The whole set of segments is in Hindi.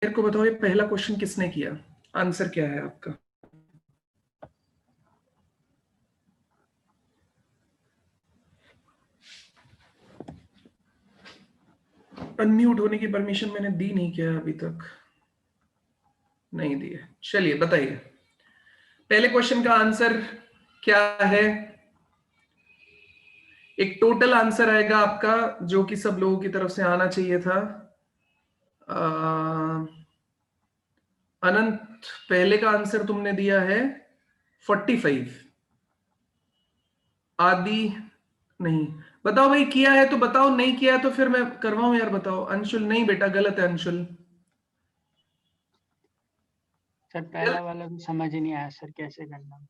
मेरे को बताओ, ये पहला क्वेश्चन किसने किया? आंसर क्या है आपका? अनम्यूट होने की परमिशन मैंने दी नहीं क्या अभी तक? नहीं दी है। चलिए बताइए, पहले क्वेश्चन का आंसर क्या है? एक टोटल आंसर आएगा आपका जो कि सब लोगों की तरफ से आना चाहिए था। अनंत, पहले का आंसर तुमने दिया है 45। आदि नहीं, बताओ भाई किया है तो बताओ, नहीं किया है तो फिर मैं करवाऊं यार। बताओ अंशुल, नहीं बेटा गलत है अंशुल। सर पहला वाला भी समझ ही नहीं आया सर, कैसे करना।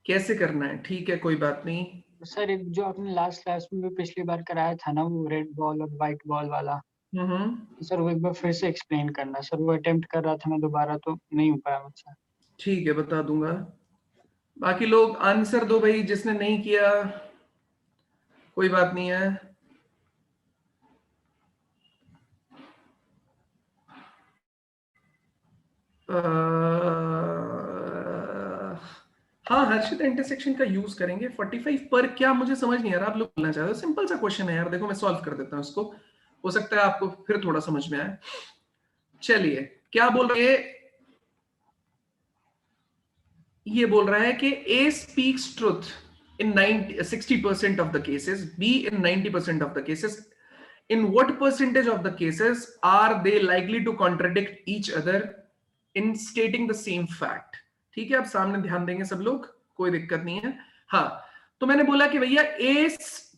कैसे करना है? ठीक है कोई बात नहीं। सर एक जो आपने लास्ट क्लास में भी पिछली बार कराया था ना, वो रेड बॉल और व्हाइट बॉल वाला, हम्म। सर वो एक बार फिर से एक्सप्लेन करना। सर वो अटेम्प्ट कर रहा था मैं दोबारा, तो नहीं हो पाया मुझसे। ठीक है बता दूंगा। बाकी लोग आंसर दो भाई, जिसने नहीं किया कोई बात नहीं है। हाँ हर्षित, इंटरसेक्शन का यूज करेंगे 45 पर। क्या मुझे समझ नहीं आ रहा आप लोग बोलना चाहते हो? सिंपल सा क्वेश्चन है यार, देखो मैं सॉल्व कर देता हूँ उसको, हो सकता है आपको फिर थोड़ा समझ में आए। चलिए, क्या बोल रहे हैं? ये बोल रहा है कि A speaks truth in 60% of the cases, B in 90% of the cases. In what percentage of the cases are they likely to contradict each other in stating the same fact? ठीक है, अब सामने ध्यान देंगे सब लोग, कोई दिक्कत नहीं है। हाँ, तो मैंने बोला कि भैया A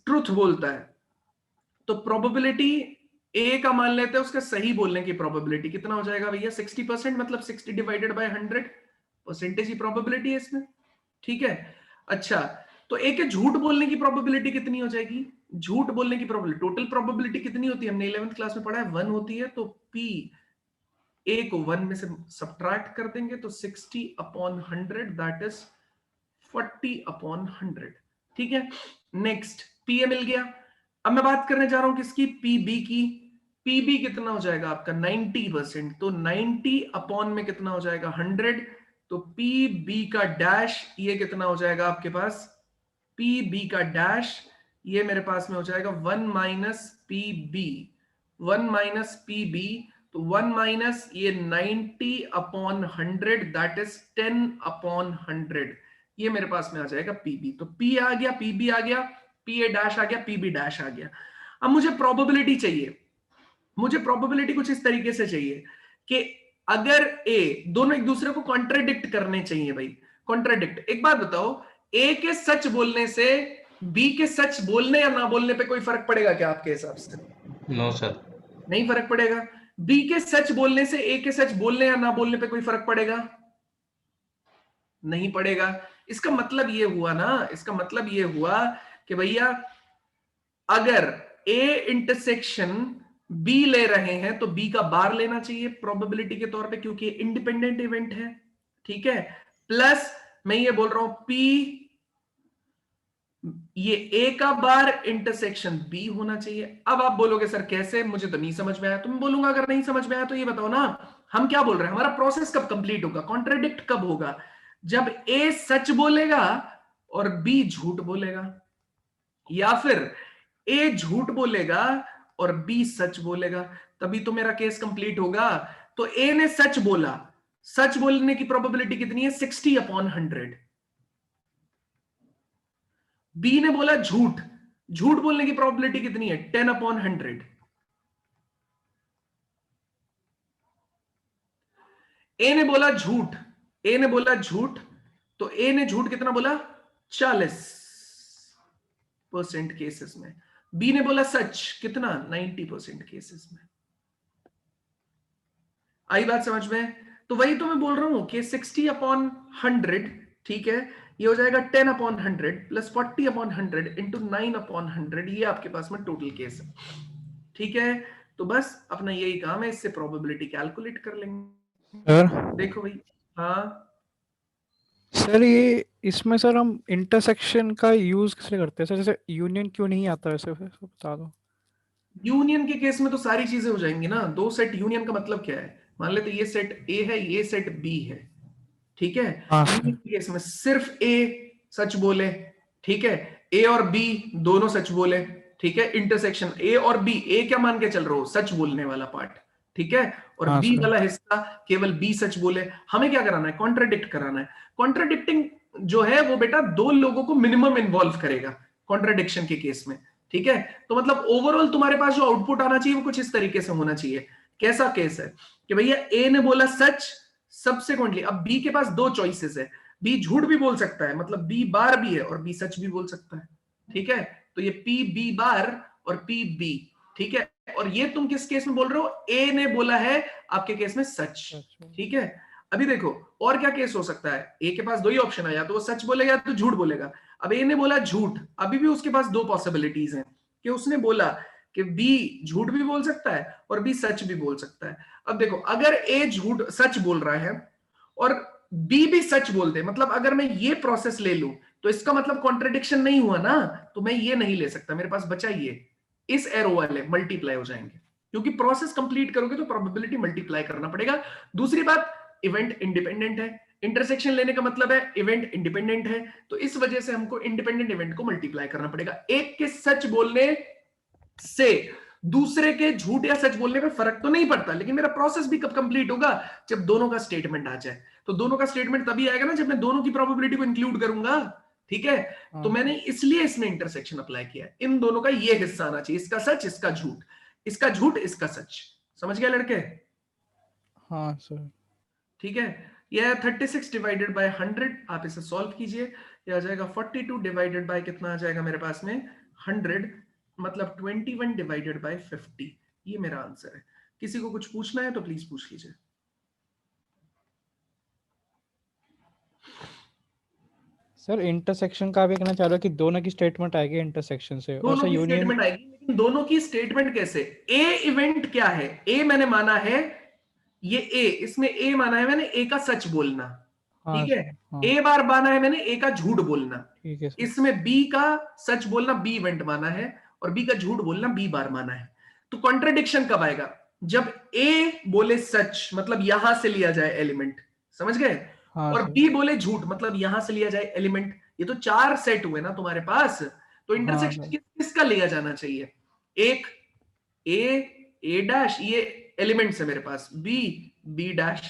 ट्रुथ बोलता है, तो प्रोबेबिलिटी ए का मान लेते हैं, उसका सही बोलने की प्रोबेबिलिटी कितना हो जाएगा भैया? 60%, मतलब 60 divided by 100 percentage he probability है इसमें। ठीक है, अच्छा तो ए के झूठ बोलने की प्रोबेबिलिटी कितनी हो जाएगी? झूठ बोलने की प्रोबेबिलिटी, टोटल प्रोबेबिलिटी कितनी होती है? हमने 11th क्लास में पढ़ा है, 1 होती है। तो पी ए को 1 में से सब्ट्रैक्ट कर देंगे तो 60 अपॉन 100, दैट इज 40 अपॉन 100। ठीक है, नेक्स्ट पी ए मिल गया। अब मैं बात करने जा रहा हूं किसकी? पीबी की। पीबी कितना हो जाएगा आपका? 90%। तो 90 अपॉन में कितना हो जाएगा? 100। तो पीबी का डैश ये कितना हो जाएगा आपके पास? पीबी का डैश ये मेरे पास में हो जाएगा 1 माइनस पीबी। 1 माइनस पीबी, तो 1 माइनस ये 90 अपॉन 100, दैट इज 10 अपॉन 100। ये मेरे पास में आ जाएगा पीबी। तो पी आ गया, पीबी आ गया, पी ए डैश आ गया, पीबी डैश आ गया। अब मुझे प्रोबेबिलिटी चाहिए। मुझे प्रोबेबिलिटी कुछ इस तरीके से चाहिए कि अगर ए, दोनों एक दूसरे को कॉन्ट्राडिक्ट करने चाहिए भाई। कॉन्ट्राडिक्ट, एक बात बताओ, ए के सच बोलने से बी के सच बोलने या ना बोलने पे कोई फर्क पड़ेगा क्या आपके हिसाब से? No sir. नहीं फर्क पड़ेगा। बी के सच बोलने से ए के सच बोलने या ना बोलने पे कोई फर्क पड़ेगा? नहीं पड़ेगा। इसका मतलब ये हुआ ना, इसका मतलब ये हुआ कि भैया अगर ए इंटरसेक्शन बी ले रहे हैं तो बी का बार लेना चाहिए प्रोबेबिलिटी के तौर पे, क्योंकि इंडिपेंडेंट इवेंट है। ठीक है, प्लस मैं ये बोल रहा हूं पी, ये ए का बार इंटरसेक्शन बी होना चाहिए। अब आप बोलोगे सर कैसे, मुझे तो नहीं समझ में आया। तुम बोलूंगा अगर नहीं समझ में आया तो ये बताओ ना, हम क्या बोल रहे हैं? हमारा प्रोसेस कब कंप्लीट होगा? कॉन्ट्राडिक्ट कब होगा? जब ए सच बोलेगा और बी झूठ बोलेगा, या फिर ए झूठ बोलेगा और बी सच बोलेगा, तभी तो मेरा केस कंप्लीट होगा। तो ए ने सच बोला, सच बोलने की प्रोबेबिलिटी कितनी है? 60 अपॉन 100। बी ने बोला झूठ, झूठ बोलने की प्रोबेबिलिटी कितनी है? 10 अपॉन 100। ए ने बोला झूठ, ए ने बोला झूठ, तो ए ने झूठ कितना बोला? 40% केसेस में। बी ने बोला सच, कितना? 90% केसेस में। आई बात समझ में? तो वही तो मैं बोल रहा हूं कि 60 अपॉन 100, ठीक है, ये हो जाएगा 10 upon 100 plus 40 upon 100 into 9 upon 100। ये आपके पास में टोटल केस है। ठीक है, तो बस अपना यही काम है, इससे प्रोबेबिलिटी कैलकुलेट कर लेंगे। सर देखो भाई, हाँ सर ये इसमें सर हम इंटरसेक्शन का यूज किसलिए करते हैं सर? जैसे यूनियन क्यों नहीं आता वैसे, बता दो। यूनियन के केस में तो सारी चीजें हो जाएंगी ना। दो सेट यूनियन का मतलब क्या है, मान लेते ये सेट ए है, ये सेट बी है, ठीक है। हाँ यूनियन सर। के केस में सिर्फ ए सच बोले, ठीक है, ए और बी दोनों सच बोले, ठीक है। इंटरसेक्शन ए और बी, ए क्या मान के चल रहे हो, सच बोलने वाला पार्ट, ठीक है, और हाँ बी सर। वाला हिस्सा केवल बी सच बोले। हमें क्या कराना है, कॉन्ट्राडिक्ट कराना है। कॉन्ट्राडिक्टिंग जो है वो बेटा दो लोगों को मिनिमम इन्वॉल्व करेगा कॉन्ट्राडिक्शन के केस में, ठीक है। तो मतलब ओवरऑल तुम्हारे पास जो आउटपुट आना चाहिए वो कुछ इस तरीके से होना चाहिए। कैसा केस है कि भैया ए ने बोला सच, सबसिक्वेंटली अब बी के पास दो चॉइसेस है, बी झूठ भी बोल सकता है, मतलब बी बार भी है, और बी सच भी बोल सकता है, ठीक है। तो ये पी बी बार और पी बी, ठीक है। और ये तुम किस केस में बोल रहे हो, ए ने बोला है आपके केस में सच, ठीक है। अभी देखो और क्या केस हो सकता है, ए के पास दो ही ऑप्शन है, या तो वो सच बोलेगा या तो झूठ बोलेगा। अब ए ने बोला झूठ, अभी भी उसके पास दो पॉसिबिलिटीज हैं कि उसने बोला कि बी झूठ भी बोल सकता है और बी सच भी बोल सकता है। अब देखो अगर ए झूठ सच बोल रहा है और बी भी सच बोल दे, मतलब अगर मैं ये प्रोसेस ले लूं तो इसका मतलब कॉन्ट्रडिक्शन नहीं हुआ ना, तो मैं ये नहीं ले सकता, मेरे पास बचा ये, इस एरो वाले मल्टीप्लाई हो जाएंगे, क्योंकि प्रोसेस कंप्लीट करोगे तो प्रोबेबिलिटी मल्टीप्लाई करना पड़ेगा। दूसरी बात, इवेंट इंडिपेंडेंट है, इंटरसेक्शन लेने का मतलब है इवेंट इंडिपेंडेंट है, तो इस वजह से हमको इंडिपेंडेंट इवेंट को मल्टीप्लाई करना पड़ेगा। एक के सच बोलने से दूसरे के झूठ या सच बोलने में फर्क तो नहीं पड़ता, लेकिन मेरा प्रोसेस भी कब कंप्लीट होगा, जब दोनों का स्टेटमेंट आ जाए। तो दोनों का स्टेटमेंट तभी आएगा ना जब मैं दोनों की प्रोबेबिलिटी को इंक्लूड करूंगा, ठीक है। तो हाँ मैंने इसलिए इसमें इंटरसेक्शन अप्लाई किया है, इन दोनों का ये हिस्सा आना चाहिए, इसका सच इसका झूठ, इसका झूठ इसका सच। समझ गए लड़के? हाँ सर। ठीक है। यह 36 डिवाइडेड बाय 100, आप इसे सॉल्व कीजिए, यह आ जाएगा 42 डिवाइडेड बाय कितना आ जाएगा मेरे पास में 100, मतलब 21 डिवाइडेड बाय 50। ये मेरा आंसर है। किसी को कुछ पूछना है तो प्लीज पूछ लीजिए। सर इंटरसेक्शन का भी कहना चाह रहा हूँ कि दोनों की स्टेटमेंट आएगी इंटरसेक्शन से, और दोनों सर की यूनियन। स्टेटमेंट आएगी, लेकिन दोनों की स्टेटमेंट कैसे, ए इवेंट क्या है, ए मैंने माना है, ये ए, इसमें ए माना है मैंने ए का सच बोलना, हाँ ठीक है। सर। हाँ ए बार माना है मैंने ए का झूठ बोलना, ठीक है सर। इसमें बी का सच बोलना बी इवेंट माना है, और बी का झूठ बोलना बी बार माना है। तो कॉन्ट्रडिक्शन कब आएगा, जब ए बोले सच, मतलब यहां से लिया जाए एलिमेंट, समझ गए, हाँ और सर। बी बोले झूठ, मतलब यहां से लिया जाए एलिमेंट। ये तो चार सेट हुए ना तुम्हारे पास, तो हाँ इंटरसेक्शन सर। किसका लिया जाना चाहिए, एक ए डैश, ये एलिमेंट्स है मेरे पास, बी बी डैश,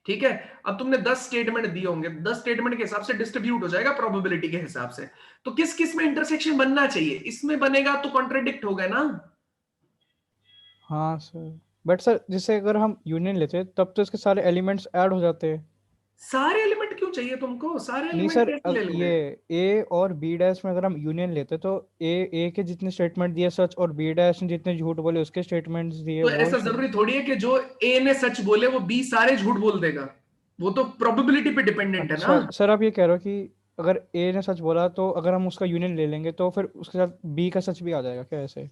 ठीक है। अब तुमने 10 स्टेटमेंट दिए होंगे, 10 स्टेटमेंट के हिसाब से डिस्ट्रीब्यूट हो जाएगा प्रोबेबिलिटी के हिसाब से। तो किस किस में इंटरसेक्शन बनना चाहिए, इसमें बनेगा तो कॉन्ट्रडिक्ट होगा ना। हाँ सर, बट सर जैसे अगर हम यूनियन लेते हैं तब तो इसके सारे एलिमेंट्स ऐड हो जाते हैं। सारे एलिमेंट क्यों चाहिए तुमको, सारे नहीं एलिमेंट सर, कैसे ले ये लोगे। ए और बी डैश में अगर हम यूनियन लेते तो ए के जितने स्टेटमेंट दिए सच, और बी डैश ने जितने झूठ बोले उसके स्टेटमेंट्स दिए तो वो ऐसा सच। जरूरी थोड़ी है कि जो ए ने सच बोले वो बी सारे झूठ बोल देगा, वो तो प्रोबेबिलिटी पे डिपेंडेंट है ना। अच्छा सर, आप ये कह रहे हो कि अगर ए ने सच बोला तो अगर हम उसका यूनियन ले लेंगे तो फिर उसके साथ बी का सच भी आ जाएगा क्या ऐसे?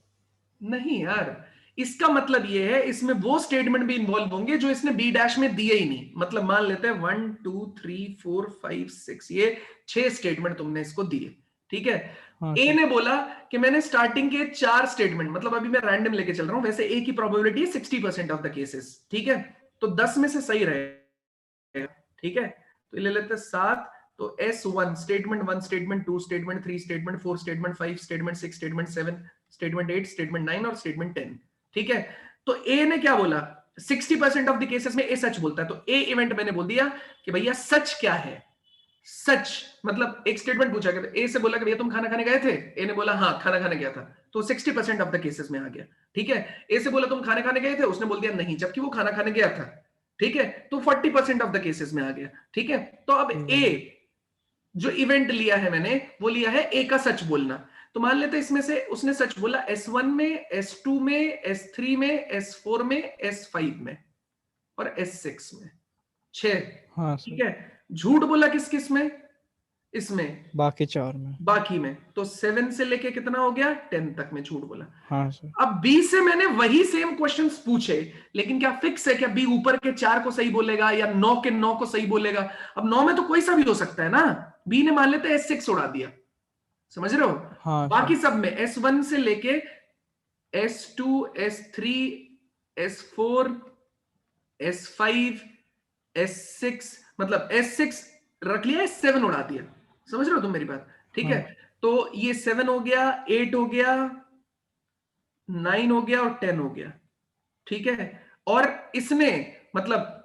नहीं यार, इसका मतलब ये है इसमें वो स्टेटमेंट भी इन्वॉल्व होंगे जो इसने बी डैश में दिए ही नहीं। मतलब मान लेते हैं 1 2 3 4 5 6, ये 6 स्टेटमेंट तुमने इसको दिए, ठीक है। हाँ ए सर। ने बोला कि मैंने स्टार्टिंग के 4 स्टेटमेंट, मतलब अभी मैं रैंडम लेके चल रहा हूं, वैसे ए की प्रोबेबिलिटी है 60% ऑफ द केसेस, ठीक है। तो 10 में से सही रहेगा, ठीक है। तो ले लेते हैं 7, तो S1 statement 1 statement 2 statement 3 statement 4 statement 5 statement 6 statement 7 statement 8 statement 9 और स्टेटमेंट 10, ठीक है। तो ए ने क्या बोला, 60% ऑफ द केसेस में ए सच बोलता है, तो ए इवेंट मैंने बोल दिया कि भैया सच क्या है। सच मतलब एक स्टेटमेंट पूछा गया, ए से बोला कि भैया तुम खाना खाने गए थे, ए ने बोला हाँ खाना खाने गया था, तो 60% ऑफ द केसेस में आ गया, ठीक है। ए से बोला तुम खाना खाने गए थे, उसने बोल दिया नहीं, जबकि वो खाना खाने गया था, ठीक है। तो 40% ऑफ द केसेस में आ गया, ठीक है। तो अब ए जो इवेंट लिया है मैंने, वो लिया है ए का सच बोलना। तो मान लेते इसमें से उसने सच बोला S1 में, S2 में, S3 में, S4 में, S5 में और S6 में, 6, हाँ ठीक सर। है। झूठ बोला किस किस में, इसमें बाकी 4 में। बाकी में, तो 7 से लेके कितना हो गया 10 तक में झूठ बोला। हाँ सर। अब बी से मैंने वही सेम क्वेश्चंस पूछे, लेकिन क्या फिक्स है क्या बी ऊपर के 4 को सही बोलेगा या 9 के 9 को सही बोलेगा। अब 9 में तो कोई सा भी हो सकता है ना, बी ने मान लेते S6 उड़ा दिया, समझ रहे हो। हाँ बाकी सर। सब में S1 से लेके S2, S3, S4, S5, S6, मतलब S6 रख लिया, S7 उड़ा दिया। समझ रहे हो तुम मेरी बात? ठीक है, तो ये 7 हो गया, 8 हो गया, 9 हो गया और 10 हो गया। ठीक है, और इसने मतलब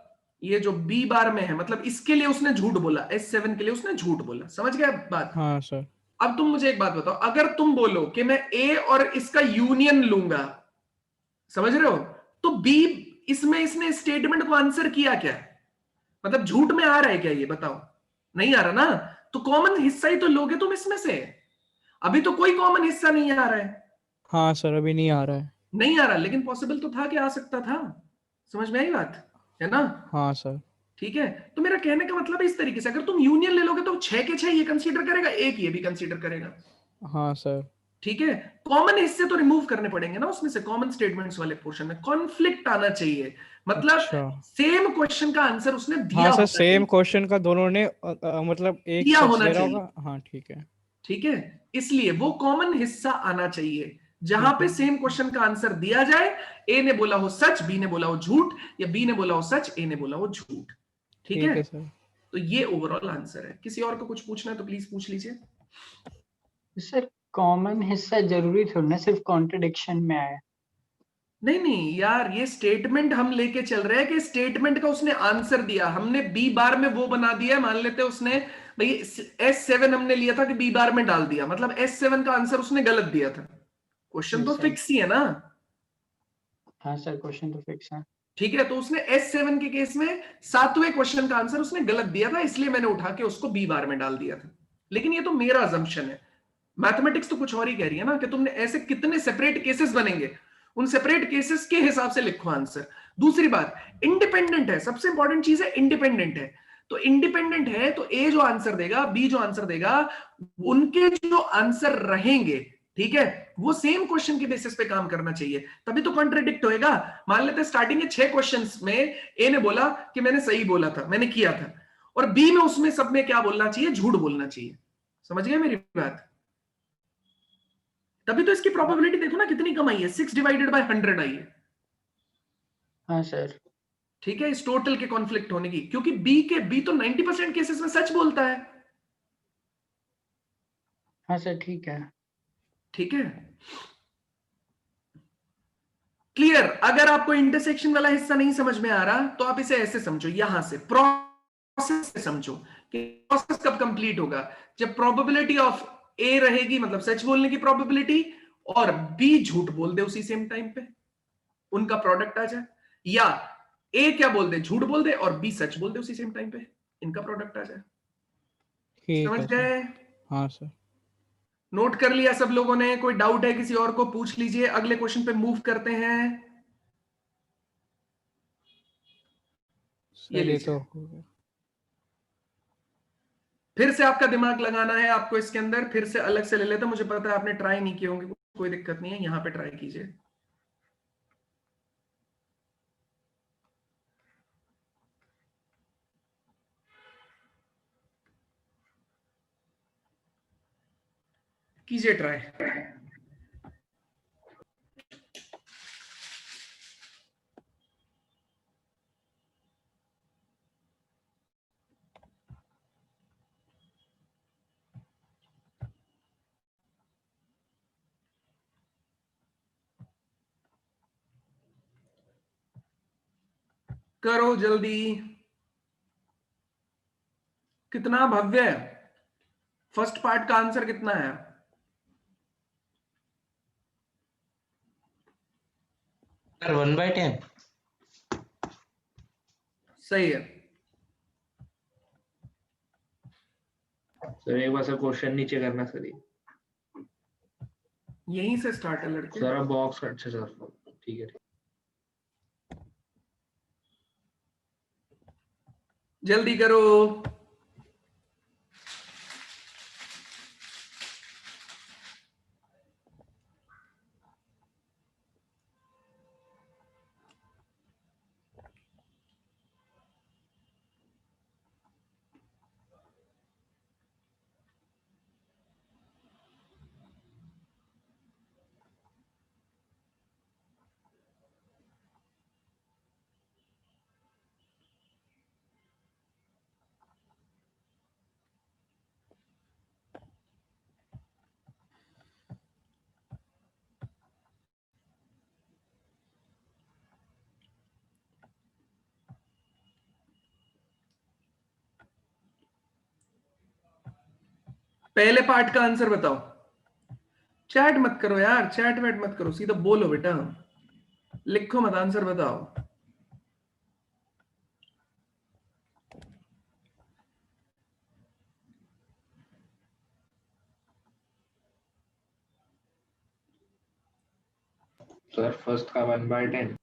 ये जो बी बार में है, मतलब इसके लिए उसने झूठ बोला, S7 के लिए उसने झूठ बोला। समझ गया बात? हाँ सर। अब तुम मुझे एक बात बताओ, अगर तुम बोलो कि मैं ए और इसका यूनियन लूंगा, समझ रहे हो, तो बी इसमें इसने स्टेटमेंट को आंसर किया क्या? मतलब झूठ में आ रहा है क्या ये बताओ? नहीं आ रहा ना, तो कॉमन हिस्सा ही तो लोगे तुम इसमें से। अभी तो कोई कॉमन हिस्सा नहीं आ रहा है। हाँ सर, अभी नहीं आ रहा है। नहीं आ रहा, लेकिन पॉसिबल तो था कि आ सकता था। समझ में आई बात? है ना? हाँ सर। ठीक है, तो मेरा कहने का मतलब है इस तरीके से, अगर तुम यूनियन ले लोगे तो 6 के 6 ये कंसीडर करेगा, एक ये भी कंसीडर करेगा। हाँ सर। ठीक है, कॉमन हिस्से तो रिमूव करने पड़ेंगे ना उसमें से, कॉमन स्टेटमेंट्स वाले पोर्शन में कॉन्फ्लिक्ट आना चाहिए, मतलब अच्छा। सेम क्वेश्चन का आंसर उसने हाँ दिया सर, होना चाहिए। सेम क्वेश्चन का दोनों ने मतलब एक दिया सच होना दे रहा चाहिए। होगा। हाँ ठीक है। ठीक है, इसलिए वो कॉमन हिस्सा आना चाहिए जहां ठीक पे है। सेम क्वेश्चन का आंसर दिया जाए। ए ने बोला हो सच, बी ने बोला हो झूठ, या बी ने बोला हो सच, ए ने बोला हो झूठ। ठीक ठीक है, है सर। तो ये ओवरऑल आंसर है। किसी और को कुछ पूछना है तो प्लीज पूछ लीजिए। सर कॉमन हिस्सा जरूरी थोड़ा ना सिर्फ कॉन्ट्रडिक्शन में आया। नहीं नहीं यार, ये स्टेटमेंट हम लेके चल रहे हैं कि स्टेटमेंट का उसने आंसर दिया, हमने बी बार में वो बना दिया। मान लेते हैं उसने भाई S7 हमने लिया था कि बी बार में डाल दिया, मतलब S7 का आंसर उसने गलत दिया था। क्वेश्चन जी तो सर। फिक्स ही है ना। हाँ सर, क्वेश्चन तो फिक्स है। ठीक है, तो उसने S7 के केस में 7वें क्वेश्चन का आंसर उसने गलत दिया था, इसलिए मैंने उठा के उसको बी बार में डाल दिया था। लेकिन ये तो मेरा अजम्पशन है, मैथमेटिक्स तो कुछ और ही कह रही है ना कि तुमने ऐसे कितने सेपरेट केसेस बनेंगे, उन सेपरेट केसेस के हिसाब से लिखो आंसर। दूसरी बात, इंडिपेंडेंट है, सबसे इंपॉर्टेंट चीज है इंडिपेंडेंट है। तो इंडिपेंडेंट है तो ए जो आंसर देगा, बी जो आंसर देगा, उनके जो आंसर रहेंगे, ठीक है, वो सेम क्वेश्चन के बेसिस पे काम करना चाहिए, तभी तो कॉन्ट्रडिक्ट होएगा। मान लेते हैं स्टार्टिंग के 6 क्वेश्चंस में ए ने बोला कि मैंने सही बोला था, मैंने किया था, और बी में उसमें सब में क्या बोलना चाहिए? झूठ बोलना चाहिए। समझ गए मेरी बात? तभी तो इसकी प्रोबेबिलिटी देखो ना कितनी कम आई है, 6/100 आई है। हाँ सर। ठीक है, इस टोटल के कॉन्फ्लिक्ट होने की, क्योंकि बी तो 90% केसेस में सच बोलता है। हाँ सर, ठीक है। ठीक है, क्लियर? अगर आपको इंटरसेक्शन वाला हिस्सा नहीं समझ में आ रहा तो आप इसे ऐसे समझो, यहां से प्रोसेस से समझो कि प्रोसेस कब कंप्लीट होगा, जब प्रोबेबिलिटी ऑफ ए रहेगी, मतलब सच बोलने की प्रोबेबिलिटी, और बी झूठ बोल दे उसी सेम टाइम पे, उनका प्रोडक्ट आ जाए, या ए क्या बोल दे? झूठ बोल दे, और बी सच बोल दे उसी सेम टाइम पे, इनका प्रोडक्ट आ जाए। ठीक समझ है सर। गए? हाँ सर। नोट कर लिया सब लोगों ने? कोई डाउट है किसी और को? पूछ लीजिए, अगले क्वेश्चन पे मूव करते हैं। ये सर ये लीजिए, तो हो गया। फिर से आपका दिमाग लगाना है आपको इसके अंदर, फिर से अलग से ले लेते हैं। मुझे पता है आपने ट्राई नहीं किए होंगे, कोई दिक्कत नहीं है, यहां पे ट्राई कीजिए। कीजिए ट्राई। करो जल्दी। कितना भव्य है, फर्स्ट पार्ट का आंसर कितना है? सर 1/10। सही है। सर एक बार सर क्वेश्चन नीचे करना सर, ये यहीं से स्टार्ट है लड़के। सारा बॉक्स। अच्छा सर, ठीक है। जल्दी करो। पहले पार्ट का आंसर बताओ। चैट मत करो यार, चैट वैट मत करो, सीधा बोलो बेटा, लिखो मत, आंसर बताओ। सर फर्स्ट का 1/10।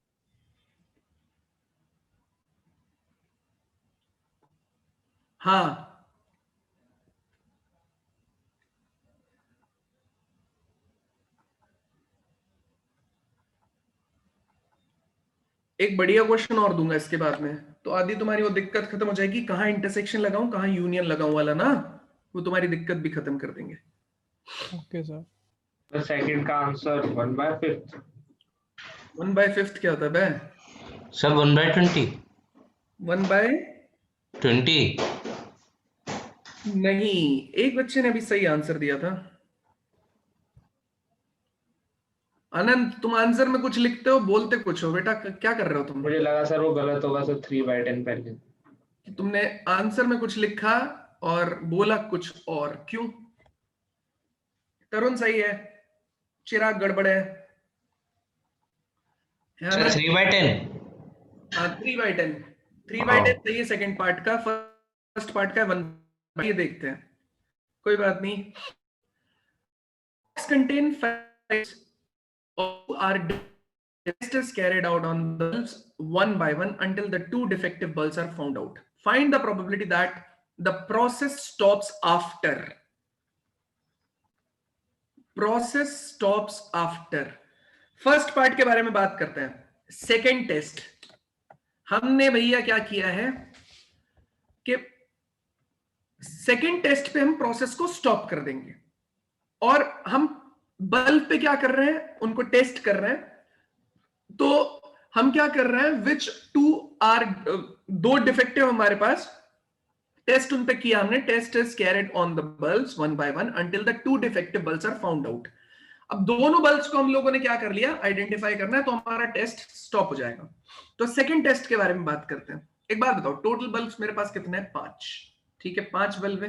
हाँ, एक बढ़िया क्वेश्चन और दूंगा इसके बाद में, तो आदि तुम्हारी वो दिक्कत खत्म हो जाएगी, कहाँ इंटरसेक्शन लगाऊं कहाँ यूनियन लगाऊं वाला ना, वो तुम्हारी दिक्कत भी खत्म कर देंगे। Okay sir. तो सेकंड का आंसर 1/5। 1/5 क्या होता है बे? सर 1/20 1/20 नहीं, एक बच्चे ने अभी सही आंसर दिया था। अनंत, तुम आंसर में कुछ लिखते हो बोलते कुछ हो बेटा, क्या कर रहे हो तुम? मुझे लगा सर वो गलत होगा, सर 3/10 पहले। कि तुमने आंसर में कुछ लिखा और बोला कुछ और, क्यों? तरुण सही है, चिराग गड़बड़ है सर ना? 3/10। हाँ 3/10, 3/10 सही है सेकंड पार्ट का। फर्स्ट पार्ट का 1, ये देखते हैं, कोई बात नहीं। contain facts are test is carried out on the bulbs one by one until the 2 defective bulbs are found out. Find the probability that the process stops after. Process stops after. First part के बारे में बात करते हैं। सेकेंड टेस्ट हमने भैया क्या किया है कि सेकेंड टेस्ट पे हम प्रोसेस को स्टॉप कर देंगे और हम बल्ब पे क्या कर रहे हैं, उनको टेस्ट कर रहे हैं। तो हम क्या कर रहे हैं, विच टू आर, 2 डिफेक्टिव हमारे पास, टेस्ट उन पे किया हमने। Test is carried on the bulbs one by one until the 2 defective bulbs are found out. अब दोनों बल्ब्स को हम लोगों ने क्या कर लिया, आइडेंटिफाई करना है, तो हमारा टेस्ट स्टॉप हो जाएगा। तो सेकंड टेस्ट के बारे में बात करते हैं। एक बात बताओ, टोटल बल्ब्स मेरे पास कितने हैं? 5। ठीक है, 5 बल्ब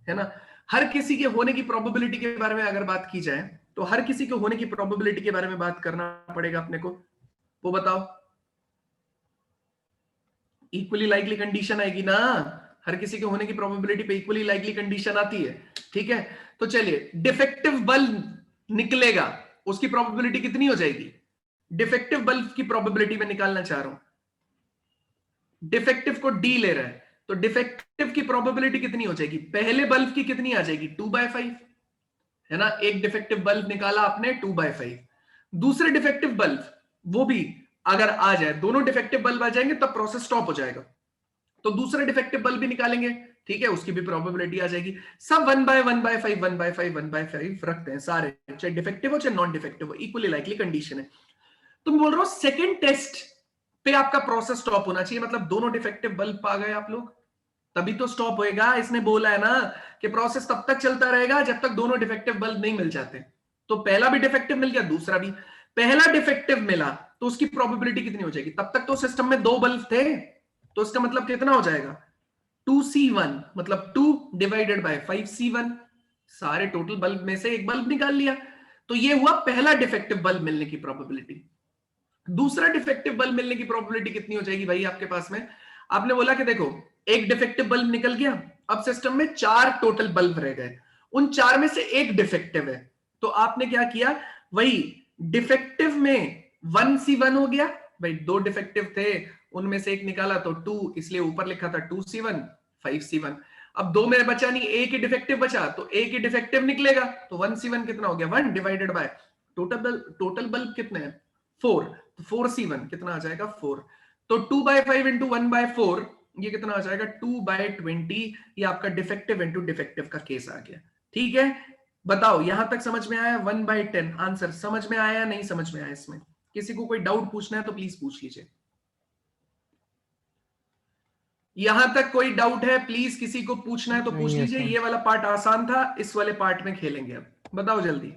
है ना। हर किसी के होने की प्रोबेबिलिटी के बारे में अगर बात की जाए तो हर किसी के होने की प्रोबेबिलिटी के बारे में बात करना पड़ेगा अपने को। वो बताओ, इक्वली लाइकली कंडीशन आएगी ना, हर किसी के होने की प्रोबेबिलिटी पे इक्वली लाइकली कंडीशन आती है। ठीक है, तो चलिए, डिफेक्टिव बल्ब निकलेगा, उसकी प्रोबेबिलिटी कितनी हो जाएगी? डिफेक्टिव बल्ब की प्रोबेबिलिटी में निकालना चाह रहा हूं, डिफेक्टिव को डी ले रहा है, तो डिफेक्टिव की प्रोबेबिलिटी कितनी हो जाएगी? पहले बल्ब की कितनी आ जाएगी? 2/5 है ना। एक डिफेक्टिव बल्ब निकाला आपने 2/5। दूसरे डिफेक्टिव बल्ब वो भी अगर आ जाए, दोनों डिफेक्टिव बल्ब आ जाएंगे तब प्रोसेस स्टॉप हो जाएगा, तो दूसरे डिफेक्टिव बल्ब भी निकालेंगे। ठीक है, उसकी भी प्रोबेबिलिटी आ जाएगी। सब 1/1/5 1/5 1/5 रखते हैं सारे, चाहे डिफेक्टिव हो चाहे नॉन डिफेक्टिव हो, इक्वली लाइकली कंडीशन है। तुम बोल रहे हो सेकंड टेस्ट पे आपका प्रोसेस स्टॉप होना चाहिए, मतलब दोनों डिफेक्टिव बल्ब आ गए आप लोग, तभी तो स्टॉप होएगा। इसने बोला है ना कि प्रोसेस तब तक चलता रहेगा जब तक दोनों डिफेक्टिव बल्ब नहीं मिल जाते। तो पहला भी डिफेक्टिव मिल गया, दूसरा भी। पहला डिफेक्टिव मिला तो उसकी प्रोबेबिलिटी कितनी हो जाएगी? तब तक तो सिस्टम में 2 बल्ब थे, तो इसका मतलब कितना हो जाएगा? 2C1, मतलब 2 डिवाइडेड बाय 5C1। सारे टोटल बल्ब में से एक बल्ब निकाल लिया, तो ये हुआ पहला डिफेक्टिव बल्ब मिलने की प्रोबेबिलिटी। दूसरा डिफेक्टिव बल्ब मिलने की प्रोबेबिलिटी कितनी हो जाएगी भाई आपके पास में? आपने बोला कि देखो, एक डिफेक्टिव बल्ब निकल गया, अब सिस्टम में 4 टोटल बल्ब रह गए, उन 4 में से एक डिफेक्टिव है, तो आपने क्या किया, वही डिफेक्टिव में 1C1 हो गया भाई, 2 डिफेक्टिव थे उनमें से एक निकाला तो 2, इसलिए ऊपर लिखा था 2C1 5C1। अब 2 में बचा नहीं, एक ही डिफेक्टिव बचा, तो एक ही डिफेक्टिव निकलेगा, तो 1C1 कितना हो गया? 1 डिवाइडेड बाय टोटल बल्ब कितने हैं? 4, तो 4C1 कितना आ जाएगा? 4। तो 2/5 इंटू 1/4 ये कितना आ जाएगा? 2/20। ये आपका डिफेक्टिव इंटू डिफेक्टिव का केस आ गया। ठीक है, बताओ यहां तक समझ में आया? 1/10 आंसर समझ में आया या नहीं समझ में आया? इसमें किसी को कोई डाउट पूछना है तो प्लीज पूछ लीजिए। यहां तक कोई डाउट है प्लीज, किसी को पूछना है तो पूछ नहीं है लीजिए। सर। ये वाला पार्ट आसान था, इस वाले पार्ट में खेलेंगे। अब बताओ जल्दी,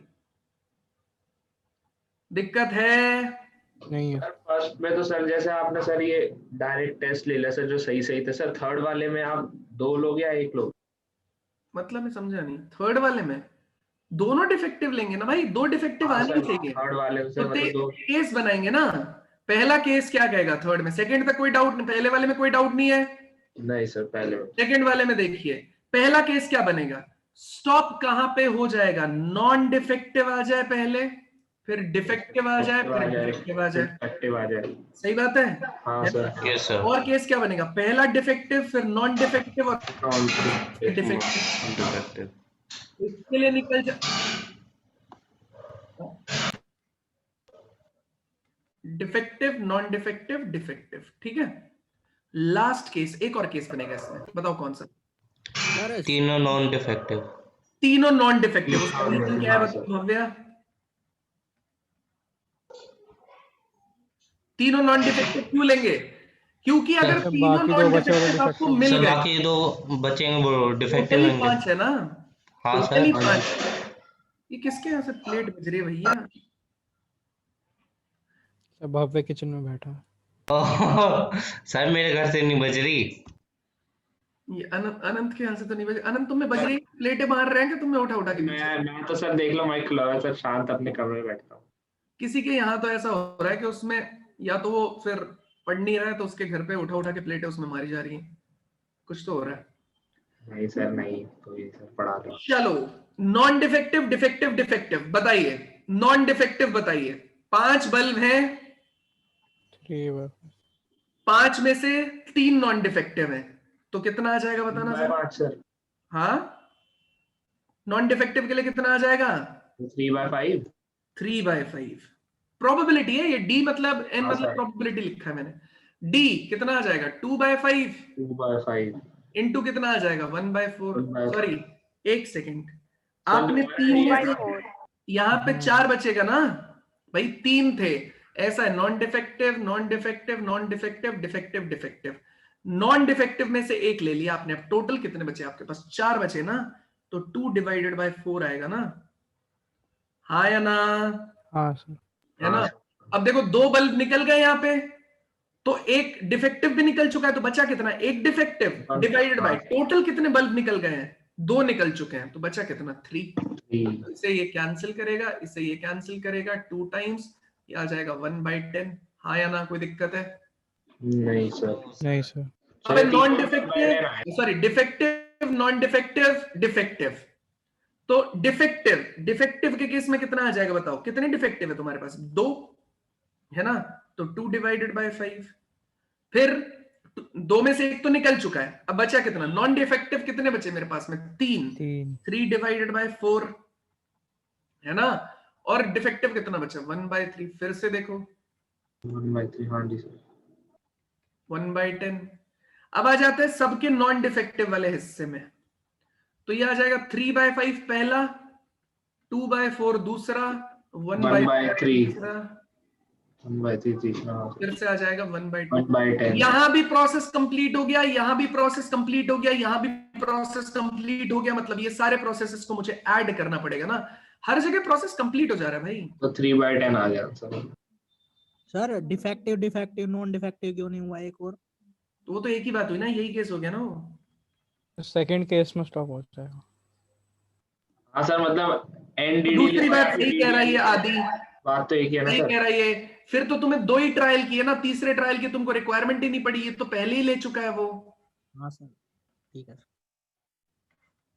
दिक्कत है? नहीं है। सर फर्स्ट में तो सर जैसे आपने सर ये डायरेक्ट टेस्ट ले लिया सर, जो सही सही थे सर। थर्ड वाले में आप 2 लोग या 1 लोग? मतलब मैं समझा नहीं, थर्ड वाले में दोनों डिफेक्टिव लेंगे ना भाई, दो डिफेक्टिव हाँ आने ही सर, चाहिए। थर्ड वाले से तो मतलब दो। केस बनाएंगे ना, पहला केस क्या कहेगा थर्ड में, सेकंड तक कोई डाउट नहीं, पहले वाले में कोई डाउट नहीं है। नहीं सर, पहले सेकंड वाले में देखिए पहला केस क्या बनेगा, स्टॉप कहां पे हो जाएगा, नॉन डिफेक्टिव आ जाए पहले, फिर डिफेक्टिव आ जाए, फिर डिफेक्टिव आ जाए। एक्टिव आ जाए। सही बात है हाँ है सर। ना? Yes sir. और केस क्या बनेगा, पहला डिफेक्टिव, फिर नॉन डिफेक्टिव और डिफेक्टिव। डिफेक्टिव। इसके लिए निकल जा, डिफेक्टिव, नॉन डिफेक्टिव, डिफेक्टिव, ठीक है। लास्ट केस, एक और केस बनेगा इसमें, बताओ कौन सा। तीनों नॉन डिफेक्टिव। तीनों नॉन डिफेक्टिव, उसका रीजन क्या है हाँ बताओ सर। भव्या। तीनों नॉन डिफेक्टिव क्यों लेंगे, क्योंकि अगर सर, तीनों बाकी दो नॉन बचे वाले डिफेक्टिव आपको डिफेक्टिव मिल सर गए, बाकी दो बचेंगे वो डिफेक्टिव टोटली लेंगे। 5 है ना, हाँ टोटली सर। 5। ये किसके यहाँ से प्लेट बज रही है भैया, सर भव्य किचन में बैठा है। सर मेरे घर से नहीं बज रही। ये अनंत के यहाँ से तो नहीं बज, अनंत तुम्हें बज रही, प्लेटें मार रहे हैं कि तुम्हें उठा उठा के पीछे। मैं तो सर देख लो, माइक खुला हुआ है सर, शांत अपने कमरे में बैठता हूँ। किसी के यहाँ तो ऐसा हो रहा है कि उसमें या तो वो फिर पढ़ नहीं रहा है तो उसके घर पे उठा उठा के प्लेटें उसमें मारी जा रही हैं, कुछ तो हो रहा है। नहीं सर, नहीं तो ये सर पढ़ा दो। चलो, नॉन डिफेक्टिव, डिफेक्टिव, डिफेक्टिव बताइए, नॉन डिफेक्टिव बताइए। 5 बल्ब हैं, 3 5 में से 3 नॉन डिफेक्टिव हैं, तो कितना आ जाएगा बताना सर। 3/5 सर। हाँ, नॉन डिफेक्टिव के लिए कितना आ जाएगा, 3/5। 3/5 प्रोबेबिलिटी है ये, डी मतलब एन हाँ मतलब सर। प्रोबेबिलिटी लिखा है मैंने। डी कितना आ जाएगा, 2/5 2/5। इंटू कितना आ जाएगा, 1/4। 1/4। सॉरी, एक सेकेंड, सर आपने तो 3 में से 2/4। यहाँ पे 4 बचेगा ना भाई, 3 थे, ऐसा है, non defective, non defective, non defective, defective, defective. Non defective में से एक ले लिया आपने, अब टोटल कितने बचे आपके पास, 4 बचे ना, तो 2/4 आएगा ना, हाँ या ना, हाँ सर। है ना। हाँ अब देखो 2 बल्ब निकल गए यहाँ पे, तो एक डिफेक्टिव भी निकल चुका है, तो बचा कितना, एक डिफेक्टिव डिवाइडेड बाय टोटल कितने बल्ब निकल गए हैं, 2 निकल चुके हैं, तो बचा कितना, 3। इसे ये कैंसिल करेगा, इसे ये कैंसिल करेगा, 2 टाइम्स, ये आ जाएगा 1/10। हाँ या ना, कोई दिक्कत है। नहीं सर। नहीं सर। अब सर नॉन तीनों 1/10 आए। Defective, sorry defective, non defective, defective, तो डिफेक्टिव, डिफेक्टिव के केस में कितना आ जाएगा बताओ, कितने डिफेक्टिव है तुम्हारे पास, 2 है ना, तो 2/5। फिर 2 में से एक तो निकल चुका है, अब बचा कितना, नॉन डिफेक्टिव कितने बचे मेरे पास में, 3, 3/4 है ना, और डिफेक्टिव कितना बचा, 1/3। फिर से देखो 1/3। हाँ जी सर। 1/10। अब आ जाते हैं सबके नॉन डिफेक्टिव वाले हिस्से में, तो ये आ जाएगा 3/5 पहला, 2/4 दूसरा, 1/3 तीसरा, 1/3 तीसरा। फिर से आ जाएगा 1/2। 1/10। यहां भी प्रोसेस कंप्लीट हो गया, यहां भी प्रोसेस कंप्लीट हो गया, यहां भी प्रोसेस कंप्लीट हो गया, मतलब ये सारे प्रोसेसेस को मुझे ऐड करना पड़ेगा ना, हर जगह प्रोसेस कंप्लीट हो जा रहा है भाई। तो 3/10 आ गया sir. Sir defective defective non defective क्यों नहीं हुआ एक और? तो वो तो एक ही बात हुई ना, यही केस हो गया ना वो। सेकंड केस में स्टॉप हो जाएगा। हाँ सर, मतलब एनडीडी दूसरी बात सही कह रहा है ये आदि, बात तो एक ही है ना सही सर। कह रहा है ये, फिर तो तुम्हें 2 ही ट्रायल किए ना, तीसरे ट्रायल की तुमको रिक्वायरमेंट ही नहीं पड़ी, ये तो पहले ही ले चुका है वो। हाँ सर, ठीक है।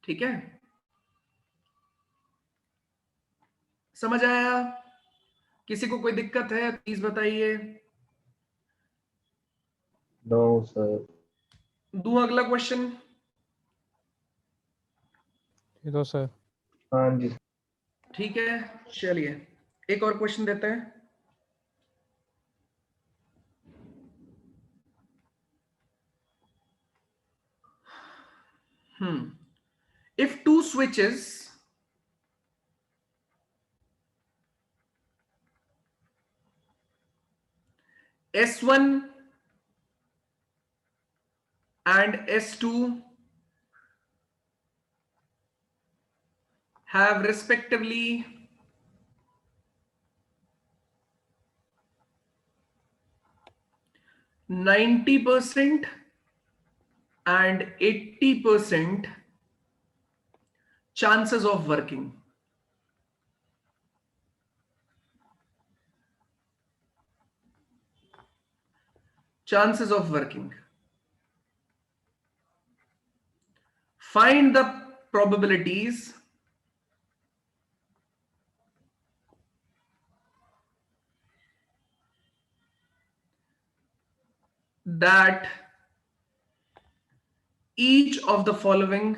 ठीक है, समझ आया, किसी को कोई दिक्कत है प्लीज बताइए। No sir. दूं अगला क्वेश्चन, ये तो सर। हाँ जी। ठीक है, चलिए एक और क्वेश्चन देते हैं। If two switches S1 and S2 have respectively 90% and 80% chances of working. Chances of working. Find the probabilities that each of the following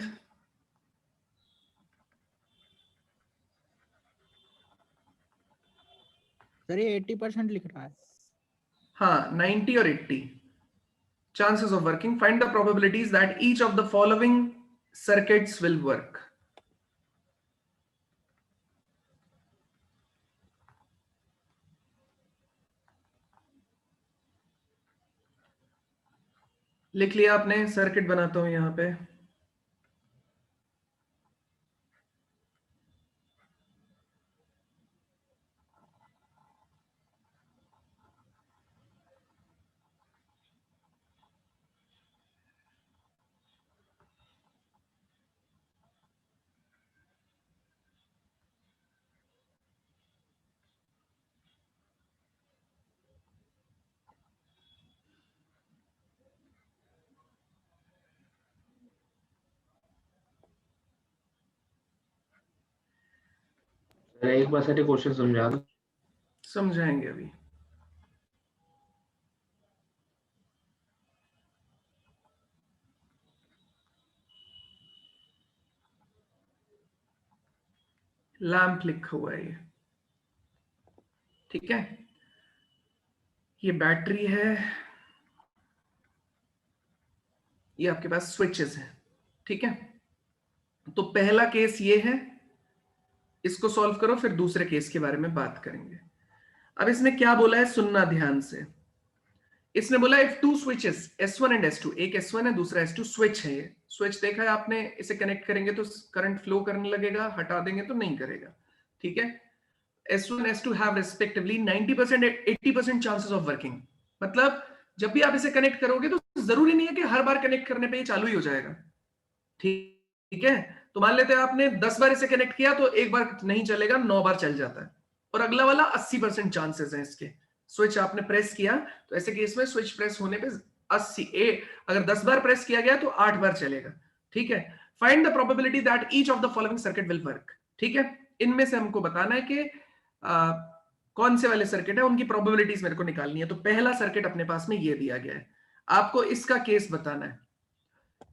sir ये 80% लिख रहा है। हाँ 90 और 80 chances of working. Find the probabilities that each of the following circuits will work. लिख लिया आपने? सर्किट बनाता हूं यहां पे। सर एक बार सर क्वेश्चन समझा दो। समझाएंगे अभी। लैंप लिखा हुआ है ये, ठीक है। ये बैटरी है, ये आपके पास स्विचेस है, ठीक है। तो पहला केस ये है, इसको सॉल्व करो, फिर दूसरे केस के बारे में बात करेंगे। अब इसने क्या बोला है सुनना ध्यान से। इसने बोला if two switches S1 and S2, एक S1 है दूसरा S2, स्विच है ये। स्विच देखा है आपने, इसे कनेक्ट करेंगे तो करंट फ्लो करने लगेगा, हटा देंगे तो नहीं करेगा, ठीक है। S1 S2 have respectively 90% 80% chances of working। मतलब जब भी आप इसे कनेक्ट करोगे तो जरूरी नहीं है कि हर बार कनेक्ट करने पे ये चालू ही हो जाएगा, ठीक है। तो मान लेते हैं आपने 10 बार इसे कनेक्ट किया तो एक बार नहीं चलेगा, 9 बार चल जाता है। और अगला वाला 80% चांसेस है इसके। स्विच आपने प्रेस किया तो ऐसे केस में स्विच प्रेस होने पे 80 अगर 10 बार प्रेस किया गया तो 8 बार चलेगा, ठीक है। Find the probability that each of the following circuit will work, ठीक है। इनमें से हमको बताना है कि कौन से वाले सर्किट है, उनकी प्रोबेबिलिटीज मेरे को निकालनी है। तो पहला सर्किट अपने पास में ये दिया गया है, आपको इसका केस बताना है।